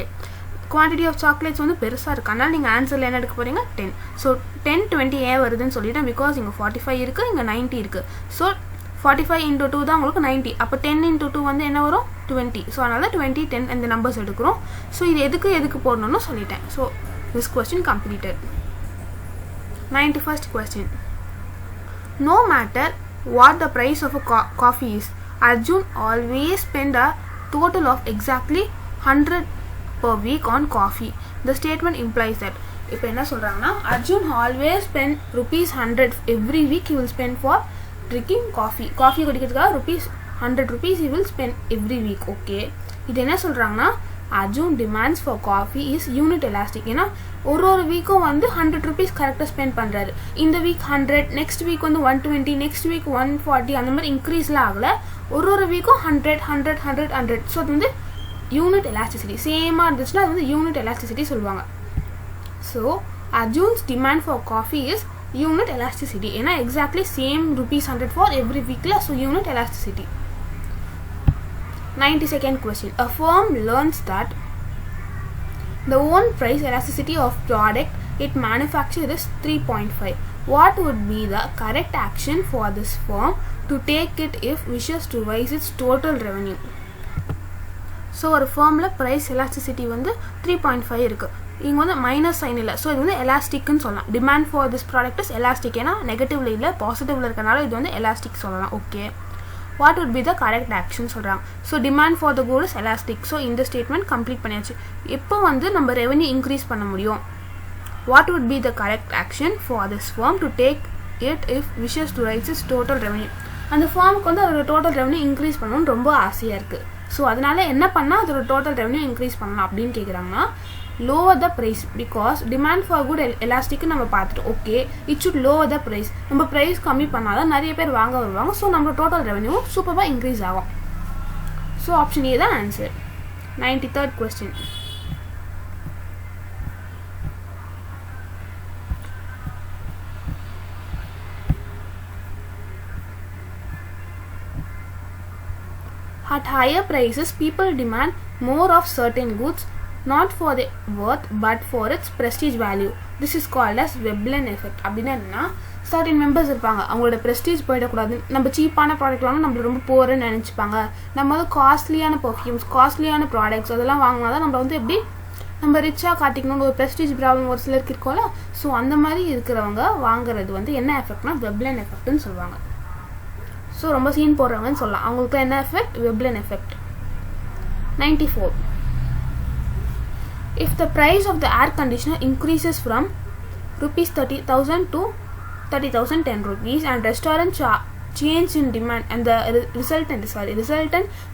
குவான்டிட்டி ஆஃப் சாக்லேட்ஸ் வந்து பெருசாக இருக்குது அதனால் நீங்கள் ஆன்சரில் என்ன எடுக்க போகிறீங்க 10 ஸோ 10 20 ஏன் வருதுன்னு சொல்லிட்டேன் பிகாஸ் இங்கே 45 இருக்குது இங்கே 90 இருக்குது ஸோ 45 into 2 தான் உங்களுக்கு 90 அப்போ 10 into 2 வந்து என்ன வரும் 20 ஸோ அதனால 20 10 இந்த நம்பர்ஸ் எடுக்கிறோம் ஸோ இது எதுக்கு போடணும்னு சொல்லிட்டேன் so this question completed 91st question no matter what the price of a coffee is Arjun always spend a total of exactly 100 per week on coffee the statement implies that இப்போ என்ன சொல்கிறாங்கன்னா Arjun always spend ₹100 every week he will spend for drinking coffee குடிக்கிறதுக்காக ₹100 he will spend every week okay இது என்ன சொல்கிறாங்கன்னா Arjun demands for coffee is unit elastic ஏன்னா ஒரு வீக்கும் வந்து ₹100 கரெக்டாக ஸ்பெண்ட் பண்ணுறாரு இந்த வீக் 100 நெக்ஸ்ட் வீக் வந்து 120 நெக்ஸ்ட் வீக் 140 அந்த மாதிரி இன்க்ரீஸ்லாம் ஆகலை ஒரு வீக்கும் 100 100 100 100 ஸோ அது வந்து யூனிட் எலாஸ்டிசிட்டி சேமாக இருந்துச்சுன்னா அது வந்து யூனிட் எலாஸ்டிசிட்டி சொல்லுவாங்க. So Arjun's demand for coffee is unit elasticity. ஏன்னா exactly same ₹100 for every weekல, so unit elasticity. 92nd question. A firm learns that the own price elasticity of product it manufactures is 3.5. What would be the correct action for this firm to take it if wishes to raise its total revenue? So ஒரு ஃபர்மில் price elasticity வந்து 3.5 இருக்குது. இங்கே வந்து minus sign இல்லை, so இது வந்து எலாஸ்டிக்னு சொல்லலாம். Demand for this product is elastic. ஏன்னா நெகட்டிவ்ல இல்லை பாசிட்டிவ்ல இருக்கனால இது வந்து எலாஸ்டிக் சொல்லலாம். Okay, what would be the correct action சொல்கிறாங்க. So demand for the good is elastic. So இந்த ஸ்டேட்மெண்ட் கம்ப்ளீட் பண்ணியாச்சு. எப்போ வந்து நம்ம ரெவன்யூ இன்க்ரீஸ் பண்ண முடியும்? What would be the correct action for this firm to take it if wishes to raise its total revenue? அந்த ஃபார்முக்கு வந்து அதோட டோட்டல் ரெவன்யூ இன்க்ரீஸ் பண்ணணும்னு ரொம்ப ஆசையாக இருக்குது. ஸோ அதனால என்ன பண்ணால் அதோட டோட்டல் ரெவன்யூ இன்க்ரீஸ் பண்ணலாம் அப்படின்னு கேட்குறாங்கன்னா, lower the price. Because demand for good elastic நம்ம பார்த்துட்டோம். Okay, it should lower the price. நம்ம ப்ரைஸ் கம்மி பண்ணாதான் நிறைய பேர் வாங்க வருவாங்க. ஸோ நம்ம டோட்டல் ரெவன்யூ சூப்பராக இன்க்ரீஸ் ஆகும். ஸோ ஆப்ஷன் ஏ தான் answer. 93rd question. At higher prices, people demand more of certain goods, not for their worth but for its prestige value. This is called as Veblen effect. அப்படின்னா என்னன்னா, certain members இருப்பாங்க, அவங்களோட prestige போயிடக்கூடாது. நம்ம சீப்பான product வாங்க நம்மள ரொம்ப போர்ன்னு நினச்சிப்பாங்க. நம்ம வந்து காஸ்ட்லியான பர்ஃப்யூம்ஸ், காஸ்ட்லியான ப்ராடக்ட்ஸ் அதெல்லாம் வாங்கினா தான் நம்ம வந்து எப்படி நம்ம ரிச்சாக காட்டிக்கணும்னு ஒரு ப்ரெஸ்டீஜ் ப்ராப்ளம் ஒரு சிலருக்கு இருக்கோம்ல. ஸோ அந்த மாதிரி இருக்கிறவங்க வாங்குறது வந்து என்ன எஃபெக்ட்னா வெப்லன் எஃபெக்ட்னு சொல்லுவாங்க. ஸோ ரொம்ப சீன் போடுறவங்கன்னு சொல்லலாம். அவங்களுக்கு என்ன effect? Veblen effect. 94. If the price of the air conditioner increases from ₹30,000 to ₹30,010 and restaurant change in demand and the resultant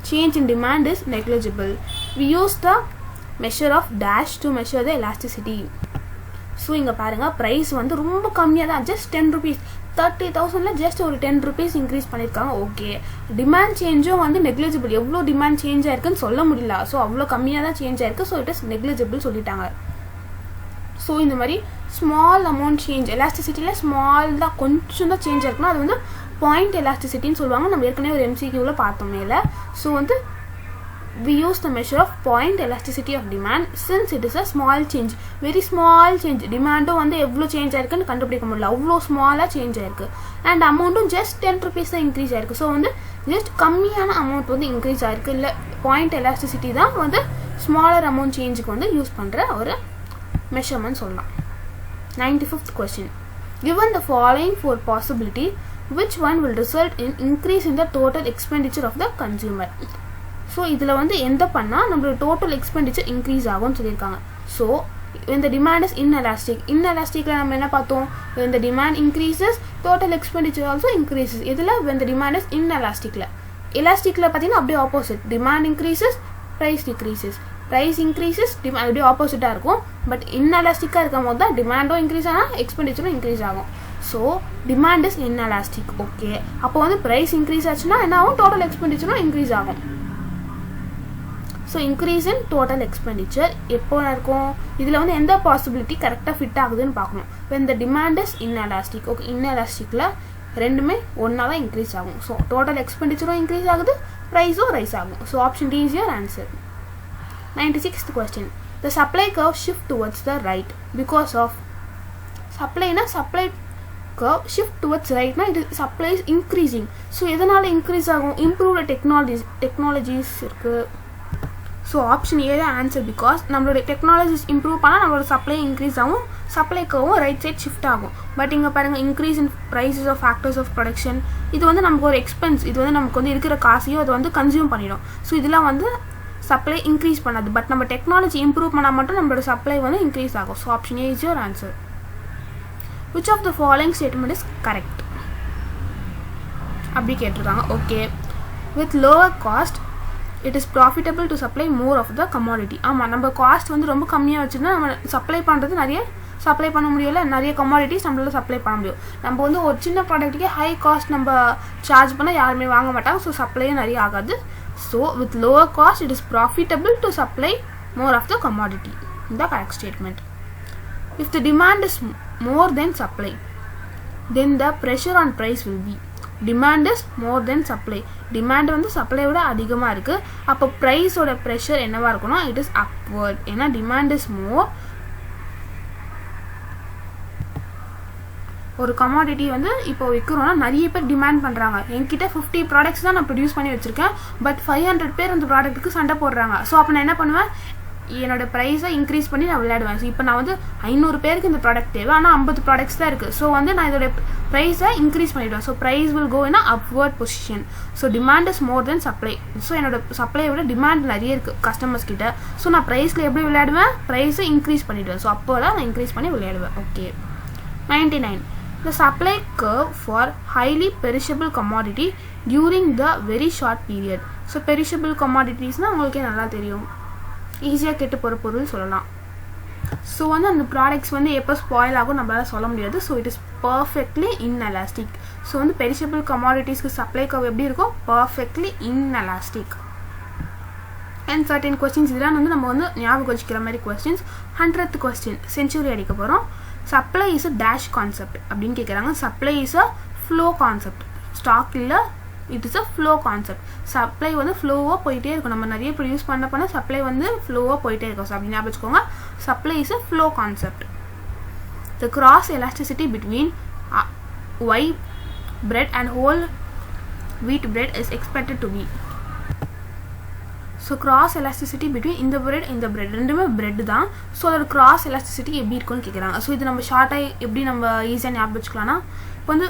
change in demand is negligible, we use the measure of dash to measure the elasticity. So இங்கே பாருங்கள், price வந்து ரொம்ப கம்மியாக தான், just ₹10. 30,000ல just ஒரு ₹10 increase பண்ணியிருக்காங்க. Okay, demand சேஞ்சும் வந்து negligible. எவ்வளோ டிமாண்ட் சேஞ்ச் ஆயிருக்குன்னு சொல்ல முடியல. ஸோ அவ்வளோ கம்மியாக தான் சேஞ்ச் ஆயிருக்கு. ஸோ இட் இஸ் நெக்லிஜிபிள் சொல்லிட்டாங்க. ஸோ இந்த மாதிரி ஸ்மால் அமௌண்ட் சேஞ்ச் எலாஸ்டிசிட்டியில் ஸ்மால் தான், கொஞ்சம் தான் சேஞ்ச் ஆயிருக்குன்னா அது வந்து பாயிண்ட் எலாஸ்டிசிட்டின்னு சொல்லுவாங்க. நம்ம ஏற்கனவே ஒரு MCQ'ல பார்த்தோம் மேலே. ஸோ வந்து we use the measure of point elasticity of demand since it is a small change, very small change. டிமாண்டும் வந்து எவ்வளோ சேஞ்ச் ஆயிருக்குன்னு கண்டுபிடிக்க முடியல, அவ்வளோ ஸ்மாலாக சேஞ்ச் ஆயிருக்கு. அண்ட் அமௌண்ட்டும் ஜஸ்ட் ₹10 தான் இன்க்ரீஸ் ஆயிருக்கு. ஸோ வந்து ஜஸ்ட் கம்மியான அமௌண்ட் வந்து இன்க்ரீஸ் ஆயிருக்கு. இல்லை பாயிண்ட் எலாஸ்டிசிட்டி தான் வந்து ஸ்மாலர் அமௌண்ட் சேஞ்சுக்கு வந்து யூஸ் பண்ணுற ஒரு மெஷர்மெண்ட் சொல்லலாம். 95th question. Given the following four possibility, which one will result in increase in the total expenditure of the consumer? So இதில் வந்து எந்த பண்ணால் நம்மளோட டோட்டல் எக்ஸ்பெண்டிச்சர் இன்க்ரீஸ் ஆகும்னு சொல்லியிருக்காங்க. ஸோ இந்த டிமாண்ட் இஸ் இன்எலாஸ்டிக்கில் நம்ம என்ன பார்த்தோம்? இந்த demand increases total expenditure also increases. இதில் இந்த டிமாண்ட் இஸ் இன்எலாஸ்டிக்கில். எலாஸ்டிக்கில் பார்த்தீங்கன்னா அப்படியே opposite, demand increases price decreases, price increases demand அப்படியே ஆப்போசிட்டாக இருக்கும். பட் இன்எலாஸ்டிக்காக இருக்கும் போது தான் டிமாண்டும் இன்க்ரீஸ் ஆனால் எக்ஸ்பெண்டிச்சரும் இன்க்ரீஸ் ஆகும். So demand is inelastic. Okay, அப்போ வந்து ப்ரைஸ் இன்க்ரீஸ் ஆச்சுன்னா என்ன ஆகும்? டோட்டல் எக்ஸ்பெண்டிச்சரும் இன்க்ரீஸ் ஆகும். ஸோ இன்க்ரீஸ் இன் டோட்டல் எக்ஸ்பெண்டிச்சர் எப்போ இருக்கும்? இதில் வந்து எந்த பாசிபிலிட்டி கரெக்டாக ஃபிட் ஆகுதுன்னு பார்க்கணும். இப்போ இந்த டிமாண்ட் இஸ் இன்எலாஸ்டிக். ஓகே, இன்எலாஸ்டிக்கில் ரெண்டுமே ஒன்றா தான் இன்க்ரீஸ் ஆகும். ஸோ டோட்டல் எக்ஸ்பெண்டிச்சரும் இன்க்ரீஸ் ஆகுது, ப்ரைஸும் ரைஸ் ஆகும். So option D is your answer. 96th question. The supply curve shift towards the right because of supplyனா supply curve shift towards rightனா it is supply is increasing. So எதனால் increase ஆகும்? Improved technologies இருக்குது. So option A தான் answer. Because நம்மளோட technologies improve பண்ணால் நம்மளோட supply increase ஆகும், சப்ளைக்கும் ரைட் சைட் ஷிஃப்ட் ஆகும். பட் இங்கே பாருங்கள், increase in prices of factors of production, இது வந்து நமக்கு ஒரு எக்ஸ்பென்ஸ், இது வந்து நமக்கு வந்து இருக்கிற காசையும் அது வந்து கன்சியூம் பண்ணிடும். ஸோ இதெல்லாம் வந்து சப்ளை இன்க்ரீஸ் பண்ணாது. பட் நம்ம டெக்னாலஜி இம்ப்ரூவ் பண்ணால் மட்டும் நம்மளோட சப்ளை வந்து இன்க்ரீஸ் ஆகும். So option A is your answer. Which of the following statement is correct அப்படி கேட்டிருக்காங்க. Okay, with lower cost it is profitable to supply more of the commodity. ஆமாம், நம்ம காஸ்ட் வந்து ரொம்ப கம்மியாக வச்சுருந்தா நம்ம சப்ளை பண்ணுறது நிறைய சப்ளை பண்ண முடியல, நிறைய கமாடிட்டிஸ் நம்மளால சப்ளை பண்ண முடியும். நம்ம வந்து ஒரு சின்ன ப்ராடக்ட்டுக்கே ஹை காஸ்ட் நம்ம சார்ஜ் பண்ணால் யாருமே வாங்க மாட்டாங்க. ஸோ சப்ளையும் நிறைய ஆகாது. So with lower cost it is profitable to supply more of the commodity. The correct statement. If the demand is more than supply, then the pressure on price will be. Demand is more than supply. Demand வந்து supply விட அதிகமா இருக்கு. அப்ப price ஓட pressure என்னவா இருக்கும்னா it is upward. ஏன்னா demand is more. ஒரு commodity வந்து இப்போ விற்கிறோம்னா நிறைய பேர் டிமாண்ட் பண்றாங்க. என்கிட்ட 50 ப்ராடக்ட்ஸ் தான் நான் ப்ரொடியூஸ் பண்ணி வச்சிருக்கேன். பட் 500 பேர் அந்த ப்ராடக்ட்டுக்கு சண்டை போடுறாங்க. ஸோ அப்போ நான் என்ன பண்ணுவேன், என்னோட ப்ரைஸை இன்க்ரீஸ் பண்ணி நான் விளையாடுவேன். ஸோ இப்போ நான் வந்து 500 பேருக்கு இந்த ப்ராடக்ட் தேவை, ஆனால் 50 ப்ராடக்ட்ஸ் தான் இருக்குது. ஸோ வந்து நான் இதோட ப்ரைஸை இன்க்ரீஸ் பண்ணிவிடுவேன். So price will go in upward position. So demand is more than supply. So என்னோட சப்ளையை விட டிமாண்ட் நிறைய இருக்குது கஸ்டமர்ஸ் கிட்ட. ஸோ நான் ப்ரைஸில் எப்படி விளையாடுவேன், ப்ரைஸை இன்க்ரீஸ் பண்ணிவிடுவேன். ஸோ அப்போ தான் நான் இன்க்ரீஸ் பண்ணி விளையாடுவேன். Okay. 99. The supply curve for highly perishable commodity during the very short period. So perishable commoditiesனா உங்களுக்கே நல்லா தெரியும், ஈஸியாக கெட்டு போகிற பொருள் சொல்லலாம். ஸோ வந்து அந்த ப்ராடக்ட்ஸ் வந்து எப்போ ஸ்பாயில் ஆகும் நம்மளால சொல்ல முடியாது. So it is perfectly inelastic. So வந்து பெரிஷபிள் கமாடிட்டிஸ்க்கு சப்ளை கர்வ் எப்படி இருக்கும், perfectly inelastic. And certain questions இதெல்லாம் வந்து நம்ம வந்து ஞாபகம் வச்சுக்கிற மாதிரி கொஸ்டின்ஸ். 100th கொஸ்டின் செஞ்சுரி அடிக்க போகிறோம். Supply is a dash concept அப்படின்னு கேட்குறாங்க. Supply is a flow concept. Stock இல்லை, it is a flow concept. Supply வந்து ஃப்ளோவாக போயிட்டே இருக்கும். நம்ம நிறைய ப்ரொடியூஸ் பண்ண சப்ளை வந்து ஃப்ளோவாக போயிட்டே இருக்கும். ஸோ அப்படின்னு ஞாபகம் வச்சுக்கோங்க. Supply is a flow concept. The cross elasticity between white bread and whole wheat bread is expected to be. So cross elasticity between இந்த பிரெட் ரெண்டுமே பிரெட் தான். ஸோ அதோட கிராஸ் எலாஸ்டிசிட்டி எப்படி இருக்குன்னு கேட்குறாங்க. ஸோ இது நம்ம ஷார்ட்டாக எப்படி நம்ம ஈஸியாக ஞாபகம் வச்சுக்கலாம்னா, இப்போ வந்து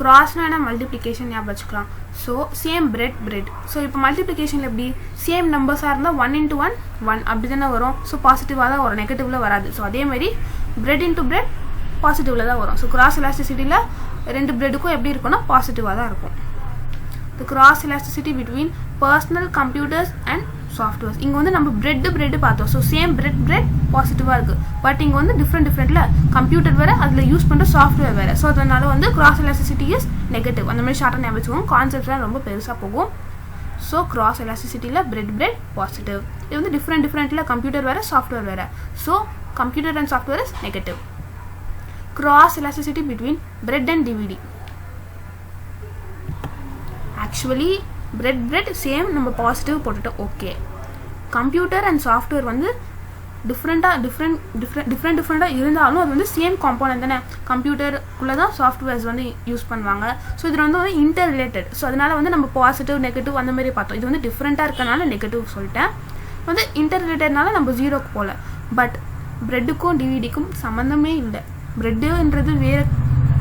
கிராஸ்னா என்ன, மல்டிப்ளிகேஷன் ஞாபகம் வச்சுக்கலாம். So same bread. ஸோ இப்போ மல்டிப்ளிகேஷனில் எப்படி சேம் நம்பர்ஸாக இருந்தால் 1 into 1 1 அப்படி தானே வரும். ஸோ பாசிட்டிவாக தான் வரும், நெகட்டிவில் வராது. ஸோ அதேமாதிரி பிரெட் இன்ட்டு பிரெட் பாசிட்டிவில் தான் வரும். ஸோ கிராஸ் எலாஸ்டிசிட்டியில் ரெண்டு பிரெட்டுக்கும் எப்படி இருக்கும்னா பாசிட்டிவாக தான் இருக்கும். The cross elasticity between personal computers and softwares. இங்கே வந்து நம்ம பிரெட் பார்த்தோம். ஸோ சேம் பிரெட் பாசிட்டிவாக இருக்குது. பட் இங்கே வந்து டிஃப்ரெண்ட்டில் கம்ப்யூட்டர் வேறு, அதில் யூஸ் பண்ணுற சாஃப்ட்வேர் வேறு. ஸோ அதனால வந்து கிராஸ் எலாஸ்டிசிட்டி இஸ் நெகட்டிவ். அந்த மாதிரி ஷார்ட்டாக ஞாபகம் வச்சுக்கோங்க. கான்செப்ட்லாம் ரொம்ப பெருசாக போகும். ஸோ கிராஸ் எலாஸ்டிசிட்டியில் பிரெட் பாசிட்டிவ். இது வந்து டிஃப்ரெண்ட்டில் கம்ப்யூட்டர் வேறு சாஃப்ட்வேர் வேறு. So computer and software is negative. Cross elasticity between bread and DVD. Actually bread same, நம்ம பாசிட்டிவ் போட்டுட்டோம். ஓகே. கம்ப்யூட்டர் அண்ட் சாஃப்ட்வேர் வந்து டிஃப்ரெண்ட்டாக இருந்தாலும் அது வந்து சேம் காம்போனன்ட் தானே. கம்ப்யூட்டருக்குள்ளே தான் சாஃப்ட்வேர்ஸ் வந்து யூஸ் பண்ணுவாங்க. ஸோ இதில் வந்து இன்டர் ரிலேட்டட். ஸோ அதனால் வந்து நம்ம பாசிட்டிவ் நெகட்டிவ் அந்த மாதிரி பார்த்தோம். இது வந்து டிஃப்ரெண்ட்டாக இருக்கனால நெகட்டிவ் சொல்லிட்டேன். வந்து இன்டர் ரிலேட்டட்னால நம்ம 0க்கு போகல. பட் பிரெட்டுக்கும் டிவிடிக்கும் சம்மந்தமே இல்லை. பிரெட்டுன்றது வேறு,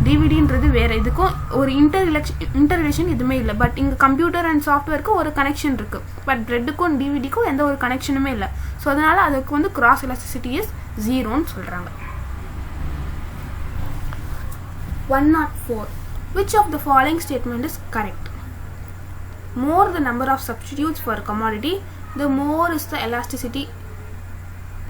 டிவிடின்றது வேறு. இதுக்கும் ஒரு இன்டர் ரிலேஷன் எதுவுமே இல்லை. பட் இங்கே கம்ப்யூட்டர் அண்ட் சாஃப்ட்வேருக்கு ஒரு கனெக்ஷன் இருக்குது. பட் பிரெட்டுக்கும் டிவிடிக்கும் எந்த ஒரு கனெக்ஷனுமே இல்லை. ஸோ அதனால் அதுக்கு வந்து கிராஸ் எலாஸ்டிசிட்டி இஸ் 0ன்னு சொல்கிறாங்க. 104. Which of the following statement is correct? More the number of substitutes for a commodity, the more is the elasticity.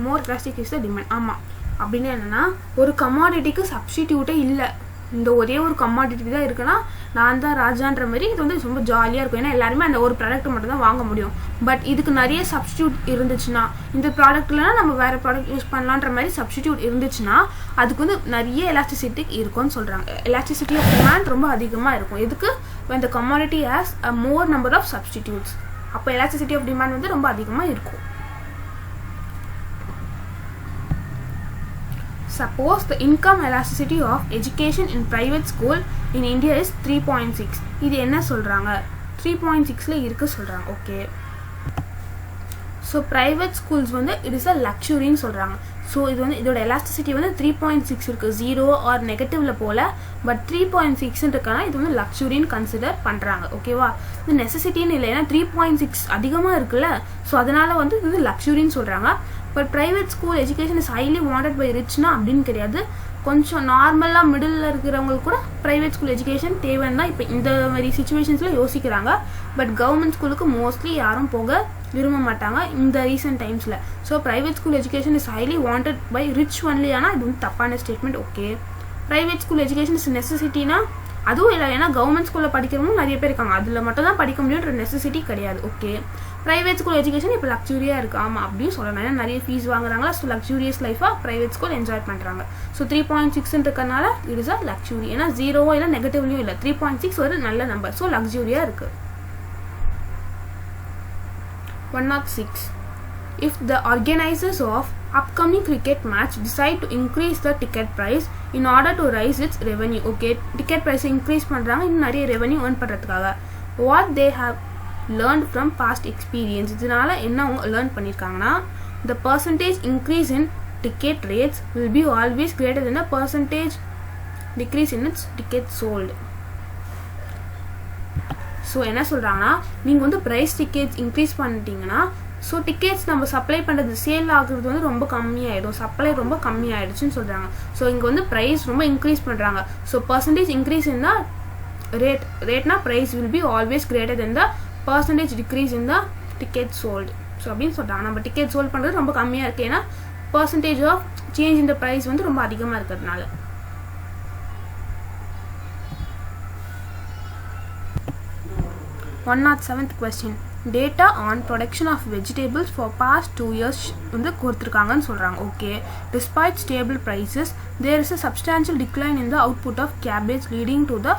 More elastic is the demand. ஆமாம். அப்படின்னு என்னென்னா, ஒரு கமாடிட்டிக்கு சப்ஸ்டிடியூட்டே இல்லை. இந்த ஒரே ஒரு கமாடிட்டி தான் இருக்குன்னா நான் தான் ராஜான்ற மாதிரி இது வந்து ரொம்ப ஜாலியாக இருக்கும். ஏன்னா எல்லாருமே அந்த ஒரு ப்ராடக்ட் மட்டும் தான் வாங்க முடியும். பட் இதுக்கு நிறைய சப்ஸ்டியூட் இருந்துச்சுன்னா, இந்த ப்ராடக்ட்லனா நம்ம வேறு ப்ராடக்ட் யூஸ் பண்ணலான்ற மாதிரி சப்ஸ்டியூட் இருந்துச்சுன்னா அதுக்கு வந்து நிறைய எலாஸ்டிசிட்டி இருக்கும்னு சொல்கிறாங்க. எலாஸ்டிசிட்டி ஆஃப் டிமாண்ட் ரொம்ப அதிகமாக இருக்கும். எதுக்கு, when the commodity has a more number of substitutes. அப்போ எலாஸ்டிசிட்டி ஆஃப் டிமாண்ட் வந்து ரொம்ப அதிகமாக இருக்கும். Suppose the income elasticity of education in private school in India is 3.6. இது என்ன சொல்கிறாங்க, 3.6ல இருக்கு சொல்கிறாங்க. ஓகே. ஸோ ப்ரைவேட் ஸ்கூல்ஸ் வந்து இட் இஸ் அ லக்ஸுரின்னு சொல்கிறாங்க. ஸோ இது வந்து இதோட எலாஸ்டிசிட்டி வந்து 3.6 இருக்குது. 0 ஆர் நெகட்டிவில் போல். பட் 3.6 இருக்கானா இது வந்து லக்ஸுரின்னு கன்சிடர் பண்ணுறாங்க. ஓகேவா. இது நெசசிட்டின்னு இல்லை, ஏன்னா 3.6 அதிகமாக இருக்குல்ல. ஸோ அதனால் வந்து இது வந்து லக்ஸுரின்னு சொல்கிறாங்க. But private school education is highly wanted by ரிச்னா அப்படின்னு கிடையாது. கொஞ்சம் நார்மலாக மிடில் இருக்கிறவங்களுக்கு கூட ப்ரைவேட் ஸ்கூல் எஜுகேஷன் தேவைன்னு தான் இப்போ இந்த மாதிரி சுச்சுவேஷன்ஸில் யோசிக்கிறாங்க. பட் கவர்மெண்ட் ஸ்கூலுக்கு மோஸ்ட்லி யாரும் போக விரும்ப மாட்டாங்க இந்த ரீசெண்ட் டைம்ஸில். So private school education is highly wanted by rich only. ஆனால் இது வந்து தப்பான statement. Okay. Private school education is நெசசிட்டினா அதுவும் இல்லை, ஏன்னா கவர்மெண்ட் ஸ்கூலில் படிக்கிறவங்க நிறைய பேர் இருக்காங்க, அதில் மட்டும் தான் படிக்க முடியுன்ற நெசசிட்டி கிடையாது. ஓகே, ப்ரைவேட் ஸ்கூல் எஜுகேஷன் இப்போ லக்ஸூரியாக இருக்குது. ஆமாம் அப்படின்னு சொல்லலாம், ஏன்னா நிறைய ஃபீஸ் வாங்குறாங்களா. ஸோ லக்ஸூரியஸ் லைஃபாக ப்ரைவேட் ஸ்கூல் என்ஜாய் பண்ணுறாங்க. ஸோ 3.6 இருக்கனால இட் இஸ் அ லக்ஸூரி. ஏன்னா ஜீரோவோ இல்லை நெகட்டிவ்லையும் இல்லை, 3.6 ஒரு நல்ல நம்பர். ஸோ லக்ஸூரியாக இருக்குது. 106. If the organizers of upcoming cricket match decide to increase the ticket price in order to raise its revenue, okay, ticket price increase பண்றாங்க இன்னும் நிறைய revenue earn பண்றதுக்காக, what they have learned from past experience, இதனால என்ன அவங்க learn பண்ணிருக்காங்கன்னா, the percentage increase in ticket rates will be always greater than the percentage decrease in its tickets sold. So என்ன சொல்கிறாங்கன்னா, நீங்கள் வந்து ப்ரைஸ் டிக்கெட்ஸ் இன்க்ரீஸ் பண்ணிட்டீங்கன்னா, so tickets நம்ம supply பண்ணுறது சேல் ஆகுறது வந்து ரொம்ப கம்மியாயிடும், சப்ளை ரொம்ப கம்மியாயிடுச்சுன்னு சொல்கிறாங்க. ஸோ இங்கே வந்து ப்ரைஸ் ரொம்ப இன்க்ரீஸ் பண்ணுறாங்க. So percentage increase in the ரேட்னா price will be always greater than the percentage decrease in the ticket sold. So அப்படின்னு சொல்கிறாங்க, நம்ம டிக்கெட் சோல்ட் பண்ணுறது ரொம்ப கம்மியாக இருக்குது, ஏன்னா பர்சன்டேஜ் ஆஃப் சேஞ்ச் இந்த ப்ரைஸ் வந்து ரொம்ப அதிகமாக இருக்கிறதுனால. 107th question. Data on production of vegetables for past 2 years வந்து கொடுத்துருக்காங்கன்னு சொல்கிறாங்க. Okay, despite stable prices there is a substantial decline in the output of cabbage leading to the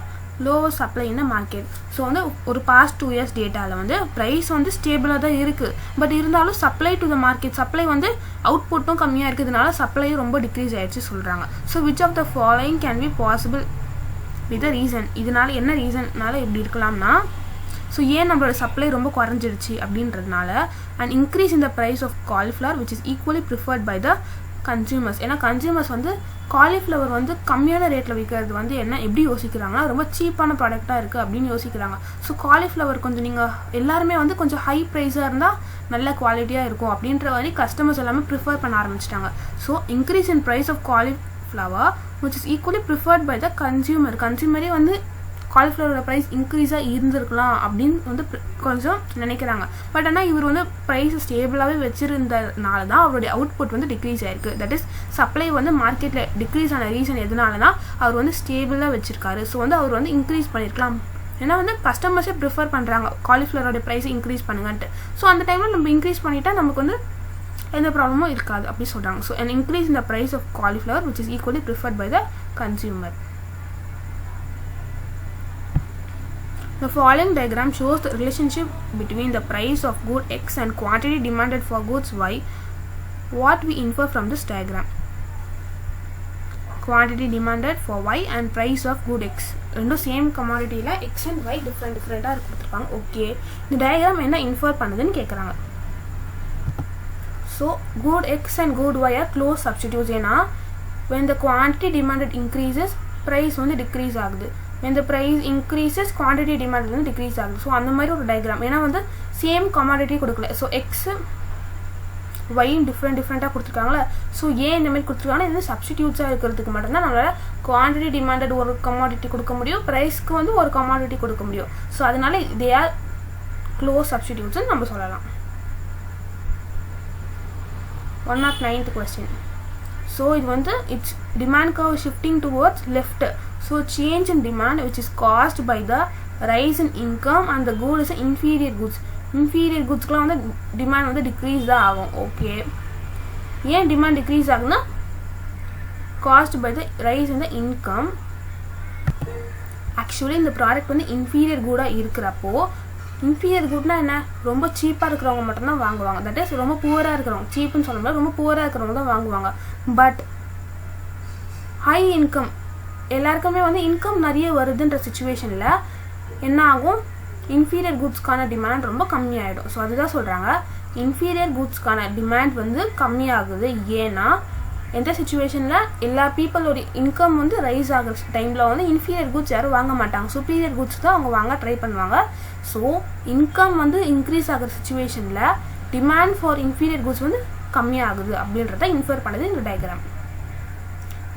lower supply in the market. So வந்து ஒரு past 2 years டேட்டாவில் வந்து price வந்து ஸ்டேபிளாக தான் இருக்குது, பட் இருந்தாலும் supply to the market, supply வந்து அவுட்புட்டும் கம்மியாக இருக்கிறதுனால சப்ளையும் ரொம்ப டிக்ரீஸ் ஆகிடுச்சு சொல்கிறாங்க. So which of the following can be possible with the reason, இதனால என்ன ரீசன்னால இப்படி இருக்கலாம்னா, ஸோ ஏன் நம்மளோட சப்ளை ரொம்ப குறைஞ்சிருச்சு அப்படின்றதுனால, and increase in the price of cauliflower which is equally preferred by the consumers. ஏன்னா கன்சியூமர்ஸ் வந்து காலிஃப்ளவர் வந்து கம்மியான ரேட்டில் விற்கிறது வந்து என்ன எப்படி யோசிக்கிறாங்கன்னா, ரொம்ப சீப்பான ப்ராடக்டாக இருக்குது அப்படின்னு யோசிக்கிறாங்க. ஸோ காலிஃப்ளவர் கொஞ்சம் நீங்கள் எல்லாருமே வந்து கொஞ்சம் ஹை ப்ரைஸாக இருந்தால் நல்ல குவாலிட்டியாக இருக்கும் அப்படின்ற மாதிரி கஸ்டமர்ஸ் எல்லாமே ப்ரிஃபர் பண்ண ஆரம்பிச்சிட்டாங்க. So increase in price of cauliflower which is equally preferred by the கன்சியூமரே வந்து காலிஃப்ளவரோட ப்ரைஸ் இன்க்ரீஸாக இருந்திருக்கலாம் அப்படின்னு வந்து கொஞ்சம் நினைக்கிறாங்க. பட் ஆனால் இவர் வந்து ப்ரைஸ் ஸ்டேபிளாகவே வச்சுருந்ததுனால தான் அவருடைய அவுட்புட் வந்து டிக்ரீஸ் ஆகிருக்கு. தட் இஸ் சப்ளை வந்து மார்க்கெட்டில் டிக்ரீஸ் ஆன ரீசன் எதனாலனா அவர் வந்து ஸ்டேபிளாக வச்சுருக்காரு. ஸோ வந்து அவர் வந்து இன்க்ரீஸ் பண்ணியிருக்கலாம், ஏன்னா வந்து கஸ்டமர்ஸே ப்ரிஃபர் பண்ணுறாங்க காலிஃப்ளவரோட ப்ரைஸை இன்க்ரீஸ் பண்ணுங்கன்ட்டு. ஸோ அந்த டைமில் நம்ம இன்க்ரீஸ் பண்ணிட்டா நமக்கு வந்து எந்த ப்ராப்ளமும் இருக்காது அப்படி சொல்கிறாங்க. So an increase in the price of cauliflower which is equally preferred by the consumer. The following diagram shows the relationship between the price of good X and quantity demanded for goods Y. What we infer from this diagram? Quantity demanded for Y and price of good X. ரெண்டும் same கமாடிட்டியில் X and Y டிஃப்ரெண்ட்டாக கொடுத்துருப்பாங்க. Okay, இந்த diagram என்ன infer பண்ணுதுன்னு கேட்குறாங்க. So good X and good Y are close substitutes. ஏன்னா when the quantity demanded increases price வந்து decrease ஆகுது, when the price increases quantity demand வந்து டிக்ரீஸ் ஆகுது. ஸோ அந்த மாதிரி ஒரு டயக்ராம், ஏன்னா வந்து சேம் கமாடிட்டி கொடுக்கல. ஸோ எக்ஸ் ஒய்யும் டிஃப்ரெண்ட்டாக கொடுத்துருக்காங்களே. ஸோ ஏன் இந்த மாதிரி கொடுத்துருக்காங்கன்னா, இது சப்ஸ்டிடியூட்ஸாக இருக்கிறதுக்கு மட்டும்தான் நம்மளால் குவான்டிட்டி டிமாண்டட் ஒரு கமாடிட்டி கொடுக்க முடியும், ப்ரைஸ்க்கு வந்து ஒரு கமாடிட்டி கொடுக்க முடியும். ஸோ அதனால தே ஆர் க்ளோஸ் சப்ஸ்டிடியூட்ஸ்ன்னு நம்ம சொல்லலாம். 109th question. ஸோ இது வந்து it's demand curve shifting towards left. So change in demand which is caused by the rise in income and the good is inferior goods. Inferior goodsக்குலாம் வந்து demand வந்து degrees தான் ஆகும். Okay, ஏன் demand degrees ஆகுனா caused by the rise in the income. Actually இந்த product வந்து inferior கூடாக இருக்கிறப்போ, இன்ஃபீரியர் குட்னா என்ன, ரொம்ப சீப்பாக இருக்கிறவங்க மட்டும்தான் வாங்குவாங்க. தட் இஸ் ரொம்ப புவராக இருக்கிறவங்க, சீப்புன்னு சொல்ல முடியாது, ரொம்ப புவராக இருக்கிறவங்க தான் வாங்குவாங்க. பட் ஹை இன்கம் எல்லாருக்குமே வந்து இன்கம் நிறைய வருதுன்ற சுச்சுவேஷனில் என்ன ஆகும், இன்ஃபீரியர் குட்ஸ்க்கான டிமாண்ட் ரொம்ப கம்மியாயிடும். ஸோ அதுதான் சொல்கிறாங்க, இன்ஃபீரியர் குட்ஸ்க்கான டிமாண்ட் வந்து கம்மியாகுது. ஏன்னா எந்த சுச்சுவேஷனில் எல்லா பீப்புளோட இன்கம் வந்து ரைஸ் ஆகிற டைமில் வந்து இன்ஃபீரியர் குட்ஸ் யாரும் வாங்க மாட்டாங்க, சுப்பீரியர் குட்ஸ் தான் அவங்க வாங்க ட்ரை பண்ணுவாங்க. ஸோ இன்கம் வந்து இன்க்ரீஸ் ஆகிற சுச்சுவேஷனில் டிமாண்ட் ஃபார் இன்ஃபீரியர் குட்ஸ் வந்து கம்மியாகுது அப்படின்றத இன்ஃபர் பண்ணுது இந்த diagram.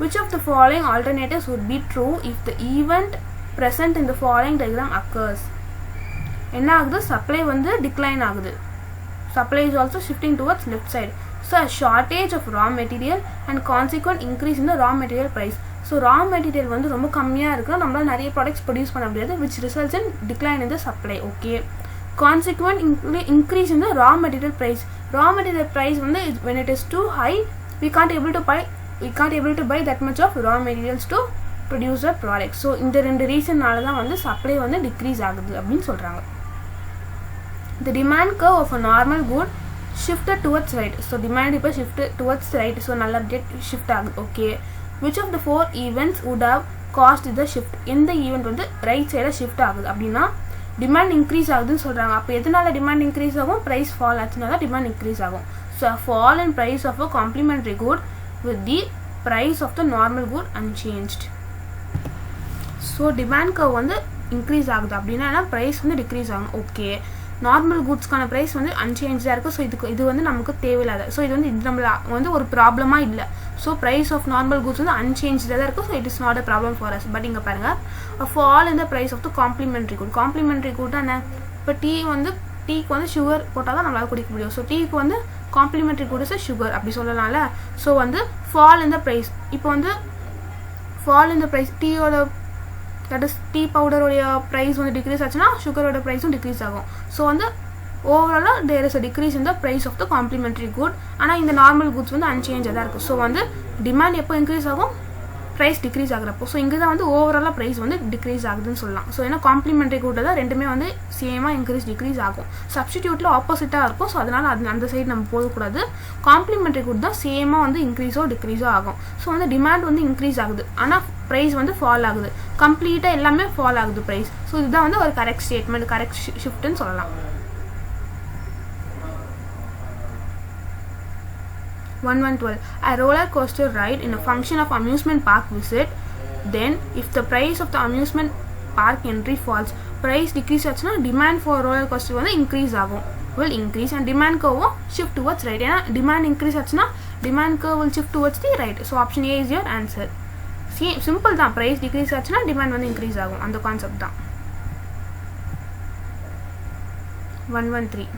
Which of the following alternatives would be true if the event present in the following diagram occurs? என்ன ஆகுது, சப்ளை வந்து டிக்ளைன் ஆகுது, supply is also shifting towards left side. So a shortage of raw material and consequent increase in the raw material price. So raw material வந்து ரொம்ப கம்மியாக இருக்குது, நம்மளால் நிறைய ப்ராடக்ட்ஸ் ப்ரொடியூஸ் பண்ண முடியாது, which results in decline in the supply. Okay, consequent increase in the raw material price. Raw material price வந்து when it is too high, we can't able to buy that much of raw materials to produce a product. So இந்த ரெண்டு ரீசன்னால தான் வந்து supply வந்து decrease ஆகுது அப்படின்னு சொல்கிறாங்க. The demand curve of a normal good shifted towards right. So demand இப்போ shifted towards right. So நல்ல shift ஆகுது. Okay, which of the four events would have caused the shift? எந்த ஈவெண்ட் வந்து right சைடாக shift ஆகுது அப்படின்னா demand increase ஆகுதுன்னு சொல்கிறாங்க. அப்போ எதனால டிமாண்ட் இன்க்ரீஸ் ஆகும்? ப்ரைஸ் ஃபால் ஆச்சுன்னா தான் டிமாண்ட் இன்க்ரீஸ் ஆகும். So fall in price of a complementary good with the price of the normal good unchanged. So demand curve வந்து இன்க்ரீஸ் ஆகுது அப்படின்னா ப்ரைஸ் வந்து டிக்ரீஸ் ஆகும். ஓகே, நார்மல் குட்ஸ்க்கான ப்ரைஸ் வந்து அன்சேஞ்சாக இருக்குது. ஸோ இது வந்து நமக்கு தேவையில்லாத, ஸோ இது நம்மள வந்து ஒரு ப்ராப்ளமாக இல்லை. So price of normal goods வந்து அன்சேஞ்சாக தான் இருக்குது. So it is not a problem for us. But இங்கே பாருங்கள், ஃபால் இந்த price of the complementary good. Complementary good என்ன? இப்போ டீக்கு வந்து சுகர் போட்டால் தான் நம்மளால் குடிக்க முடியும். ஸோ டீக்கு வந்து காம்ப்ளிமெண்ட்ரி குட் இஸ் சுகர் அப்படி சொல்லலாம்ல. ஸோ வந்து ஃபால் இந்த ப்ரைஸ், இப்போ வந்து ஃபால் இந்த ப்ரைஸ் டீயோட, தட் இஸ் டீ பவுடரோடைய ப்ரைஸ் வந்து டிக்ரீஸ் ஆச்சுன்னா சுகரோட ப்ரைஸும் டிக்ரீஸ் ஆகும். ஸோ வந்து ஓவராலாக there is a decrease in the price of the complementary good. ஆனால் இந்த நார்மல் குட்ஸ் வந்து அன்சேஞ்சாக தான் இருக்குது. ஸோ வந்து டிமாண்ட் எப்போ இன்க்ரீஸ் ஆகும்? Price degrees ஆகிறப்போ. ஸோ இங்கே தான் வந்து ஓவராலாக ப்ரைஸ் வந்து டிக்ரீஸ் ஆகுதுன்னு சொல்லலாம். ஸோ ஏன்னா காம்ப்ளிமெண்ட்ரி குட் தான் ரெண்டுமே வந்து சேமாக டிக்ரீஸ் ஆகும். சப்ஸ்டிடியூட்டில் ஆப்போசிட்டாக இருக்கும். ஸோ அதனால் அந்த சைடு நம்ம போகக்கூடாது. காம்ப்ளிமெண்ட்ரி குட் தான் சேமாக வந்து இன்க்ரீஸோ டிக்ரீஸோ ஆகும். ஸோ வந்து டிமாண்ட் வந்து இன்க்ரீஸ் ஆகுது, ஆனால் ப்ரைஸ் வந்து ஃபால் ஆகுது. கம்ப்ளீட்டாக எல்லாமே ஃபால் ஆகுது ப்ரைஸ். ஸோ இதுதான் வந்து ஒரு கரெக்ட் ஸ்டேட்மெண்ட், கரெக்ட் ஷிஃப்ட்னு சொல்லலாம். 112. A roller coaster ride in a function of amusement park visit. Then, if the price of the amusement park entry falls, price decrease ஆச்சுன்னா demand for roller coaster வந்து increase ஆகும், will increase, and demand curve will shift towards right. ஏன்னா demand increase ஆச்சுன்னா demand curve will shift towards the right. So option A is your answer. Simple தான், price decrease ஆச்சுன்னா demand வந்து increase ஆகும், அந்த concept தான். 113.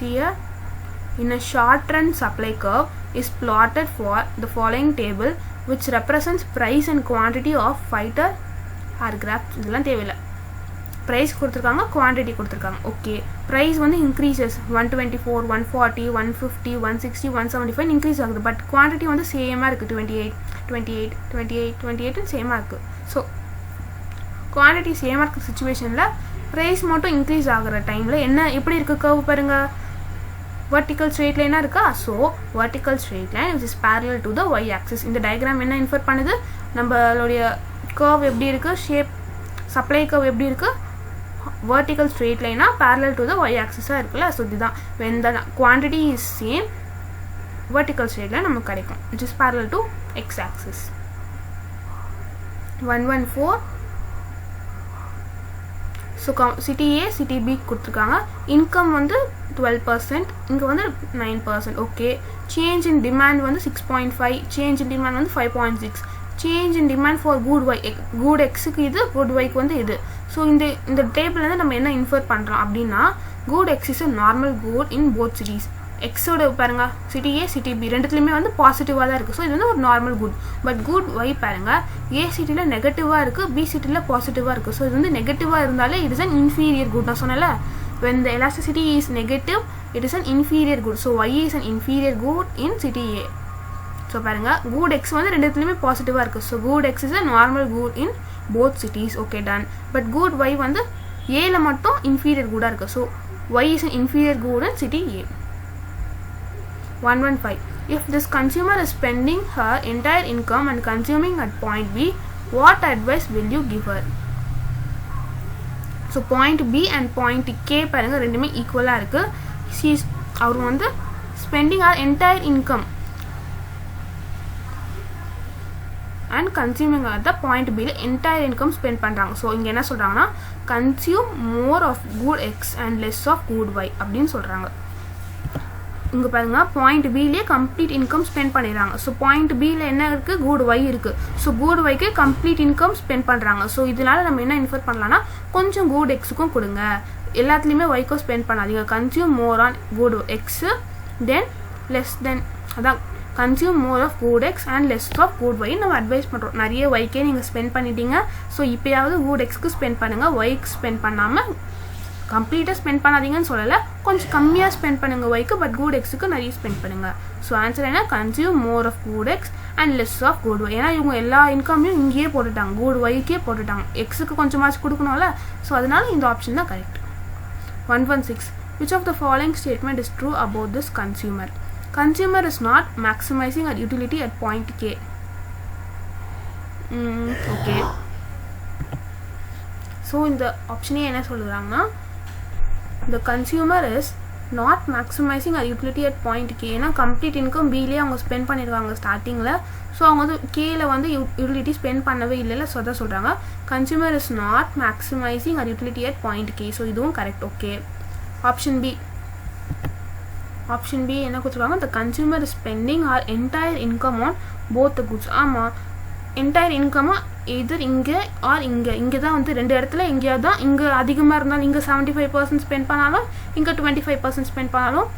Here, in a short run supply curve is plotted for the following table, which represents price and quantity of fighter or graphs. இதெல்லாம் தேவையில்லை, price கொடுத்துருக்காங்க, quantity கொடுத்துருக்காங்க. ஓகே, price வந்து increases 124, 140, 150, 160, 175 increase ஆகுது. பட் quantity வந்து சேமாக இருக்குது, 28 சேமாக இருக்குது. ஸோ குவான்டிட்டி சேமாக இருக்கிற சுச்சுவேஷனில் ப்ரைஸ் மட்டும் இன்க்ரீஸ் ஆகிற டைமில் என்ன எப்படி இருக்குது கர்வ் பாருங்கள், vertical straight line இருக்கா. So vertical straight line which is parallel to the y axis. இந்த டயக்ராம் என்ன இன்ஃபர் பண்ணுது, நம்மளுடைய கர்வ் எப்படி இருக்குது, ஷேப் சப்ளை கர்வ் எப்படி இருக்குது, vertical straight line parallel to the y axis இருக்குல்ல. ஸோ இதுதான் when the quantity is same, vertical straight line நமக்கு கிடைக்கும், which is parallel to x axis. 114. So city A city B கொடுத்துருக்காங்க. Income வந்து 12%, இங்கே வந்து 9%. ஓகே, சேஞ்ச் இன் டிமாண்ட் வந்து 6.5, change in demand வந்து 5.6, change in demand for good எக்ஸுக்கு இது, குட் ஒய்க்கு வந்து இது. ஸோ இந்த டேபிள் வந்து நம்ம என்ன இன்ஃபர் பண்ணுறோம் அப்படின்னா, good X is a normal good in both cities. எக்ஸோட பாருங்க, சிட்டி ஏ சிட்டி பி ரெண்டுத்துலையுமே வந்து பாசிட்டிவாக தான் இருக்குது. ஸோ இது வந்து ஒரு normal good. But good Y பாருங்க, ஏ சிட்டியில் நெகட்டிவாக இருக்குது, பி சிட்டியில் பாசிட்டிவாக இருக்குது. ஸோ இது வந்து நெகட்டிவாக இருந்தாலே it is an inferior good. நான் சொன்னேன்ல, when the elasticity is negative, it is an inferior good. So y is an inferior good in city A. So பாருங்க, good x வந்து ரெண்டுத்துலையுமே பாசிட்டிவாக இருக்குது. So good x is a normal good in both cities. Okay, done. But good y வந்து ஏல மட்டும் inferior குடாக இருக்குது. So y is an inferior good in city A. 115. If this consumer is spending her entire income and consuming at point B, what advice will you give her? So point B and point K பாருங்கள் ரெண்டுமே ஈக்குவலாக இருக்குது. அவர் வந்து spending our entire income and consuming our the point பியில் entire income spend பண்ணுறாங்க. So இங்கே என்ன சொல்கிறாங்கன்னா, consume more of good X and less of good Y அப்படின்னு சொல்கிறாங்க. இங்கே பாருங்க, பாயிண்ட் பிலே கம்ப்ளீட் இன்கம் ஸ்பெண்ட் பண்ணிடுறாங்க. ஸோ பாயிண்ட் பியில் என்ன இருக்குது, குட் ஒய் இருக்குது. ஸோ குட் ஒய்க்கு கம்ப்ளீட் இன்கம் ஸ்பெண்ட் பண்ணுறாங்க. ஸோ இதனால நம்ம என்ன இன்ஃபர் பண்ணலாம்னா, கொஞ்சம் குட் எக்ஸுக்கும் கொடுங்க, எல்லாத்துலேயுமே ஒய்க்கும் ஸ்பெண்ட் பண்ணாதீங்க. Consume more on good x, then less than அதான் consume more of good X and less of good Y நம்ம அட்வைஸ் பண்ணுறோம். நிறைய Yக்கே நீங்கள் ஸ்பெண்ட் பண்ணிட்டீங்க, ஸோ இப்போயாவது good Xக்கு ஸ்பெண்ட் பண்ணுங்கள், Yக்கு ஸ்பெண்ட் பண்ணாமல் கம்ப்ளீட்டாக ஸ்பெண்ட் பண்ணாதீங்கன்னு சொல்லலை, கொஞ்சம் கம்மியாக ஸ்பெண்ட் பண்ணுங்கள் Yக்கு, பட் good Xக்கு நிறைய ஸ்பெண்ட் பண்ணுங்கள். ஸோ ஆன்சர் என்ன, consume more of good X and less of good Y. ஏன்னா இவங்க எல்லா இன்கமையும் இங்கேயே போட்டுட்டாங்க, good Yக்கே போட்டுட்டாங்க, Xக்கு கொஞ்சமாச்சு கொடுக்கணும்ல, ஸோ அதனால இந்த ஆப்ஷன் தான் correct. 116. Which of the following statement is true about this consumer? Consumer is not maximizing our utility at point K. Okay. So இந்த ஆப்ஷனே என்ன சொல்லுறாங்கன்னா, the consumer is not maximizing our utility at point K. ஏன்னா complete income பிலேயே அவங்க spend பண்ணியிருக்காங்க ஸ்டார்டிங்கில், so அவங்க வந்து கேல வந்து யூட்டிலிட்டி ஸ்பெண்ட் பண்ணவே இல்லைல்ல, ஸோ அதான் சொல்கிறாங்க consumer is not maximizing our utility at point K. So இதுவும் correct. Okay, option B. Option B என்ன கொடுத்துருக்காங்க, the consumer is spending our entire income on both the goods. ஆமாம், என்டையர் இன்கமாக எதர் இங்கே R இங்கே தான் வந்து ரெண்டு இடத்துல எங்கேயாவது தான், இங்கே அதிகமாக இருந்தாலும் இங்கே 75% ஸ்பெண்ட் பண்ணாலும் இங்கே 25% ஸ்பெண்ட் பண்ணாலும்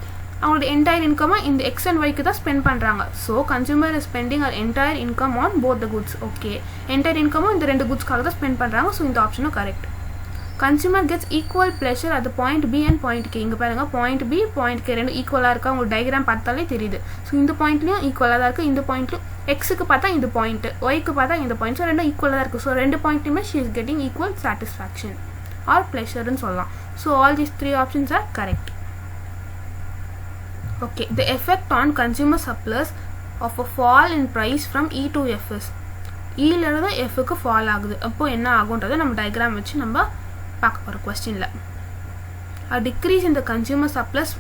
அவங்களோட என்டையர் இன்கமாக இந்த X and Yக்கு தான் ஸ்பெண்ட் பண்ணுறாங்க. So consumer is spending our entire income on both the goods. Okay, entire இன்கமும் இந்த ரெண்டு குட்ஸ்க்காக தான் ஸ்பெண்ட் பண்ணுறாங்க, ஸோ இந்த ஆப்ஷனும் correct. Consumer gets equal pleasure at the point B and point K. இங்கே பாருங்க, point B, point K ரெண்டும் ஈக்குவலாக இருக்கா, உங்களுக்கு டயக்ராம் பார்த்தாலே தெரியுது. ஸோ இந்த பாயிண்ட்லையும் ஈக்குவலாக தான் இருக்குது, இந்த பாயிண்ட்லையும் Xக்கு பார்த்தா இந்த பாயிண்ட், Yக்கு பார்த்தா இந்த பாயிண்ட், ஸோ ரெண்டும் ஈக்குவலாக தான் இருக்குது. ஸோ ரெண்டு பாயிண்ட்லையுமே she is getting equal satisfaction or pleasureன்னு சொல்லலாம். So all these three options are correct. Okay, the effect on consumer surplus of a fall in price from E to F is, Eலேருந்து Fக்கு fall ஆகுது, அப்போது என்ன ஆகுன்றதை நம்ம diagram வச்சு நம்ம பார்க்க போகிற கொஸ்டினில். A decrease in the consumer surplus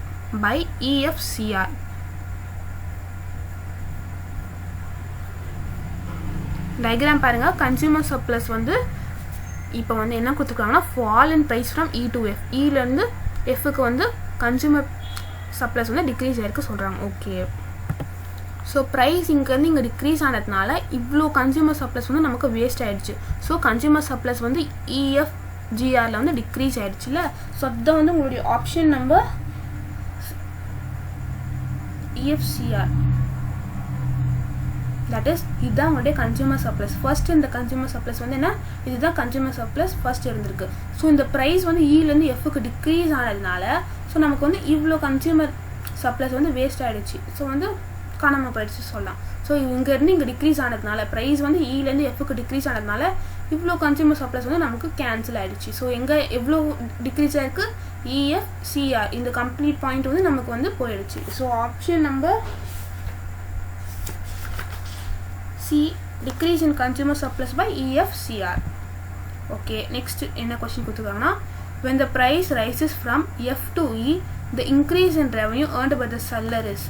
by EFCR. Diagram பாருங்கள், கன்சியூமர் சர்ப்ளஸ் வந்து இப்போ வந்து என்ன கொடுத்துருக்காங்கன்னா fall in price from E to F. இலேருந்து Fக்கு வந்து கன்சியூமர் சர்ப்ளஸ் வந்து டிக்ரீஸ் ஆகிருக்கு சொல்கிறாங்க. ஓகே, ஸோ ப்ரைஸ் இங்கேருந்து இங்கே டிக்ரீஸ் ஆனதுனால இவ்வளோ கன்சியூமர் சர்ப்ளஸ் வந்து நமக்கு வேஸ்ட் ஆகிடுச்சு. ஸோ கன்சியூமர் சர்ப்ளஸ் வந்து EFGRல வந்து டிக்ரீஸ் ஆகிடுச்சுல, ஸோ அதுதான் வந்து உங்களுடைய option number EFCR. That is இதுதான் உங்களுடைய கன்சியூமர் சர்ப்ளஸ். ஃபர்ஸ்ட் இந்த கன்சியூமர் சர்ப்ளஸ் வந்து என்ன, இதுதான் கன்சியூமர் சர்ப்ளஸ் ஃபர்ஸ்ட் இருந்திருக்கு. ஸோ இந்த ப்ரைஸ் வந்து இலேருந்து Fக்கு டிக்ரீஸ் ஆனதுனால ஸோ நமக்கு வந்து இவ்வளோ கன்சியூமர் சர்ப்ளஸ் வந்து வேஸ்ட் ஆகிடுச்சு, ஸோ வந்து காணாமல் போயிடுச்சு சொல்லலாம். ஸோ இங்கேருந்து இங்கே டிக்ரீஸ் ஆனதுனால ப்ரைஸ் வந்து இலேருந்து Fக்கு டிக்ரீஸ் ஆனதுனால இவ்வளோ கன்சியூமர் சர்ப்ளஸ் வந்து நமக்கு கேன்சல் ஆகிடுச்சு. ஸோ எங்கே எவ்வளோ டிக்ரீஸ் ஆகிருக்கு, EFCR இந்த கம்ப்ளீட் பாயிண்ட் வந்து நமக்கு வந்து போயிடுச்சு. So option number C, decrease in consumer surplus by EFCR. Okay, next என்ன கொஸ்டின் கொடுத்துருக்காங்கன்னா, when the price rises from F to E, the increase in revenue earned by the seller is.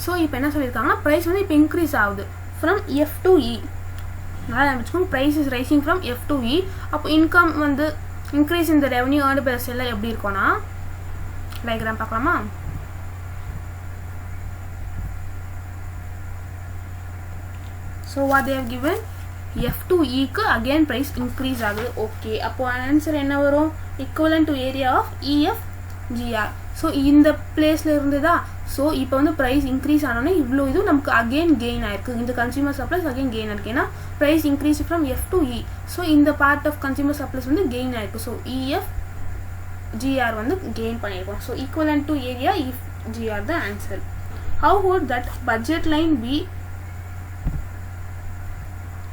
So இப்போ என்ன சொல்லியிருக்காங்கன்னா, price வந்து இப்போ increase ஆகுது from F to E. நல்லா ஆரம்பிச்சுக்கோங்க, price is rising from F to E. அப்போ income வந்து இன்க்ரீஸ் இந்த revenue earned by the seller எப்படி இருக்கும்னா, டயக்ராம் பார்க்கலாமா. So what they have given, F to E க்கு again price increase ஆகுது. ஓகே, அப்போ ஆன்சர் என்ன வரும், equivalent to area of EFGR. So இந்த பிளேஸில் இருந்ததா, ஸோ இப்போ வந்து ப்ரைஸ் இன்க்ரீஸ் ஆனோன்னா இவ்வளோ இது நமக்கு அகெயின் கெயின் ஆயிருக்கு, இந்த கன்சியூமர் சப்ளைஸ் அகெயின் கெயின் ஆயிருக்கு. ஏன்னா price increase from F to E. So இந்த பார்ட் ஆஃப் கன்சியூமர் சப்ளைஸ் வந்து கெயின் ஆயிருக்கு. ஸோ EFGR வந்து கெயின் பண்ணியிருக்கோம். So equivalent to area EFGR the answer. How would that budget line be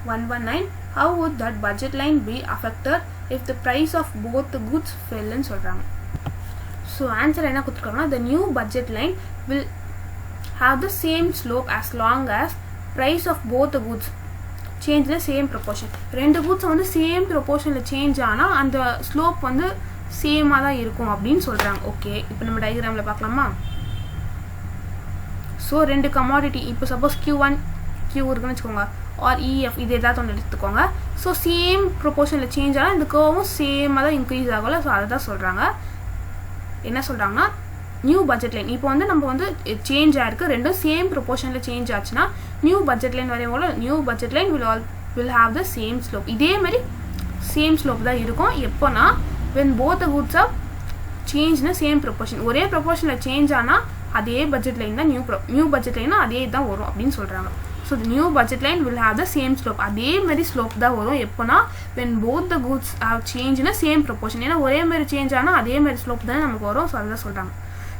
119? How would that budget line be affected if the price of both the goods fell ன்னு சொல்கிறாங்க. So answer என்ன கொடுத்துருக்காங்கன்னா, the new budget line will have the same slope as long as price of both the goods change the same proportion. ரெண்டு goods வந்து same ப்ரொபோர்ஷனில் change ஆனால் அந்த slope வந்து சேமாக தான் இருக்கும் அப்படின்னு சொல்கிறாங்க. ஓகே, இப்போ நம்ம டயக்ராமில் பார்க்கலாமா. ஸோ ரெண்டு கமாடிட்டி, இப்போ சப்போஸ் Q1 Q இருக்குன்னு வச்சுக்கோங்க, ஆர் EF இது ஏதாவது ஒன்று எடுத்துக்கோங்க. ஸோ சேம் ப்ரொபோர்ஷனில் சேஞ்ச் ஆனால் இந்த கர்வும் சேமாக தான் இன்க்ரீஸ் ஆகல. ஸோ அதை தான் சொல்கிறாங்க. என்ன சொல்கிறாங்கன்னா, நியூ பட்ஜெட் லைன் இப்போ வந்து நம்ம வந்து சேஞ்ச் ஆகிருக்கு, ரெண்டும் சேம் ப்ரொபோர்ஷனில் சேஞ்ச் ஆச்சுன்னா நியூ பட்ஜெட் லைன் வரையும் போல new budget line will have the same slope. இதே மாதிரி சேம் ஸ்லோப் தான் இருக்கும். எப்போனா when both the goods are change in the same proportion, ஒரே ப்ரொபோர்ஷனில் சேஞ்ச் ஆனால் அதே பட்ஜெட் லைன் தான் நியூ பட்ஜெட் லைனா அதே தான் வரும் அப்படின்னு சொல்கிறாங்க. So the new budget line will have the same slope. அதே மாதிரி ஸ்லோப் தான் வரும் எப்போனா when both the goods have changed in a same proportion. ஏன்னா ஒரே மாதிரி சேஞ்ச் ஆனால் அதே மாதிரி ஸ்லோப் தான் நமக்கு வரும். ஸோ அதுதான் சொல்கிறாங்க.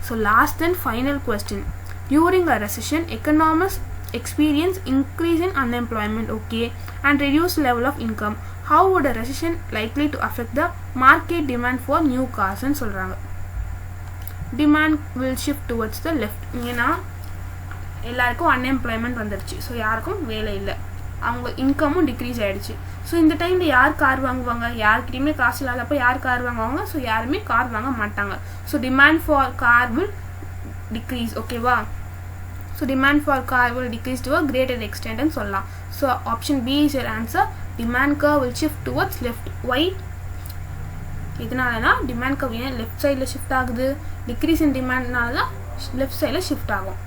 So last and final question. During a recession economics experience increase in unemployment, okay, and reduced level of income. How would a recession likely to affect the market demand for new cars ன்னு சொல்கிறாங்க. demand will shift towards the left. ஏன்னா எல்லாருக்கும் unemployment வந்துடுச்சு. So யாருக்கும் வேலை இல்லை, அவங்க இன்கமும் degrees ஆகிடுச்சு. ஸோ இந்த டைமில் யார் கார் வாங்குவாங்க? யாருக்கிட்டையுமே காசு இல்லாதப்போ யார் கார் வாங்குவாங்க? ஸோ யாருமே கார் வாங்க மாட்டாங்க. So demand for car will decrease, ஓகேவா? So demand for car will decrease to a greater எக்ஸ்டென்ட்னு சொல்லலாம். So option B is your answer. Demand curve will shift towards left. Why? இதனாலனா demand curve ஏன் left சைடில் shift ஆகுது? Decrease in டிமாண்ட்னால தான் left சைடில் ஷிஃப்ட் ஆகும்.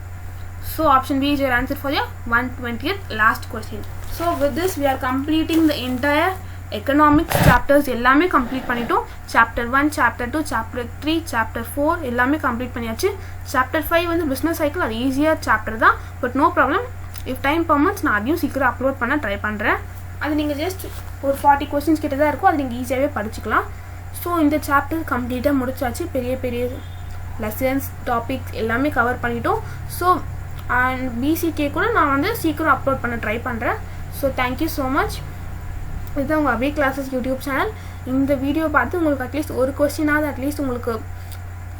So option B is your answer for your 120th last question. So with this we are completing the entire economics chapters. எல்லாமே complete பண்ணிட்டோம். chapter 1, chapter 2, chapter 3, chapter 4 எல்லாமே complete பண்ணியாச்சு. chapter 5 வந்து business cycle, அது ஈஸியாக chapter தான். But no problem, if time permits நான் அதையும் சீக்கிரம் அப்லோட் பண்ண ட்ரை பண்ணுறேன். அது நீங்கள் ஜஸ்ட் ஒரு 40 கொஸ்டின்ஸ் கிட்ட தான் இருக்கும், அது நீங்கள் ஈஸியாகவே படிச்சுக்கலாம். ஸோ இந்த சாப்டர் கம்ப்ளீட்டாக முடிச்சாச்சு. பெரிய பெரிய லெசன்ஸ் டாபிக்ஸ் எல்லாமே கவர் பண்ணிட்டோம். ஸோ அண்ட் பிசிகே கூட நான் வந்து சீக்கிரம் அப்லோட் பண்ண ட்ரை பண்ணுறேன். So thank you so much. இதுதான் உங்கள் அபி கிளாஸஸ் யூடியூப் சேனல். இந்த வீடியோ பார்த்து உங்களுக்கு அட்லீஸ்ட் ஒரு கொஸ்டினாவது அட்லீஸ்ட் உங்களுக்கு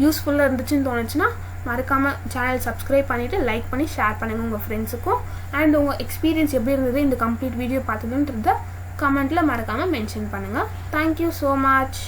யூஸ்ஃபுல்லாக இருந்துச்சுன்னு தோணுச்சுன்னா மறக்காமல் சேனல் சப்ஸ்கிரைப் பண்ணிவிட்டு லைக் பண்ணி ஷேர் பண்ணுங்கள் உங்கள் ஃப்ரெண்ட்ஸுக்கும். அண்ட் உங்கள் எக்ஸ்பீரியன்ஸ் எப்படி இருந்தது இந்த கம்ப்ளீட் வீடியோ பார்த்ததுன்றத கமெண்ட்டில் மறக்காமல் மென்ஷன் பண்ணுங்கள். Thank you so much.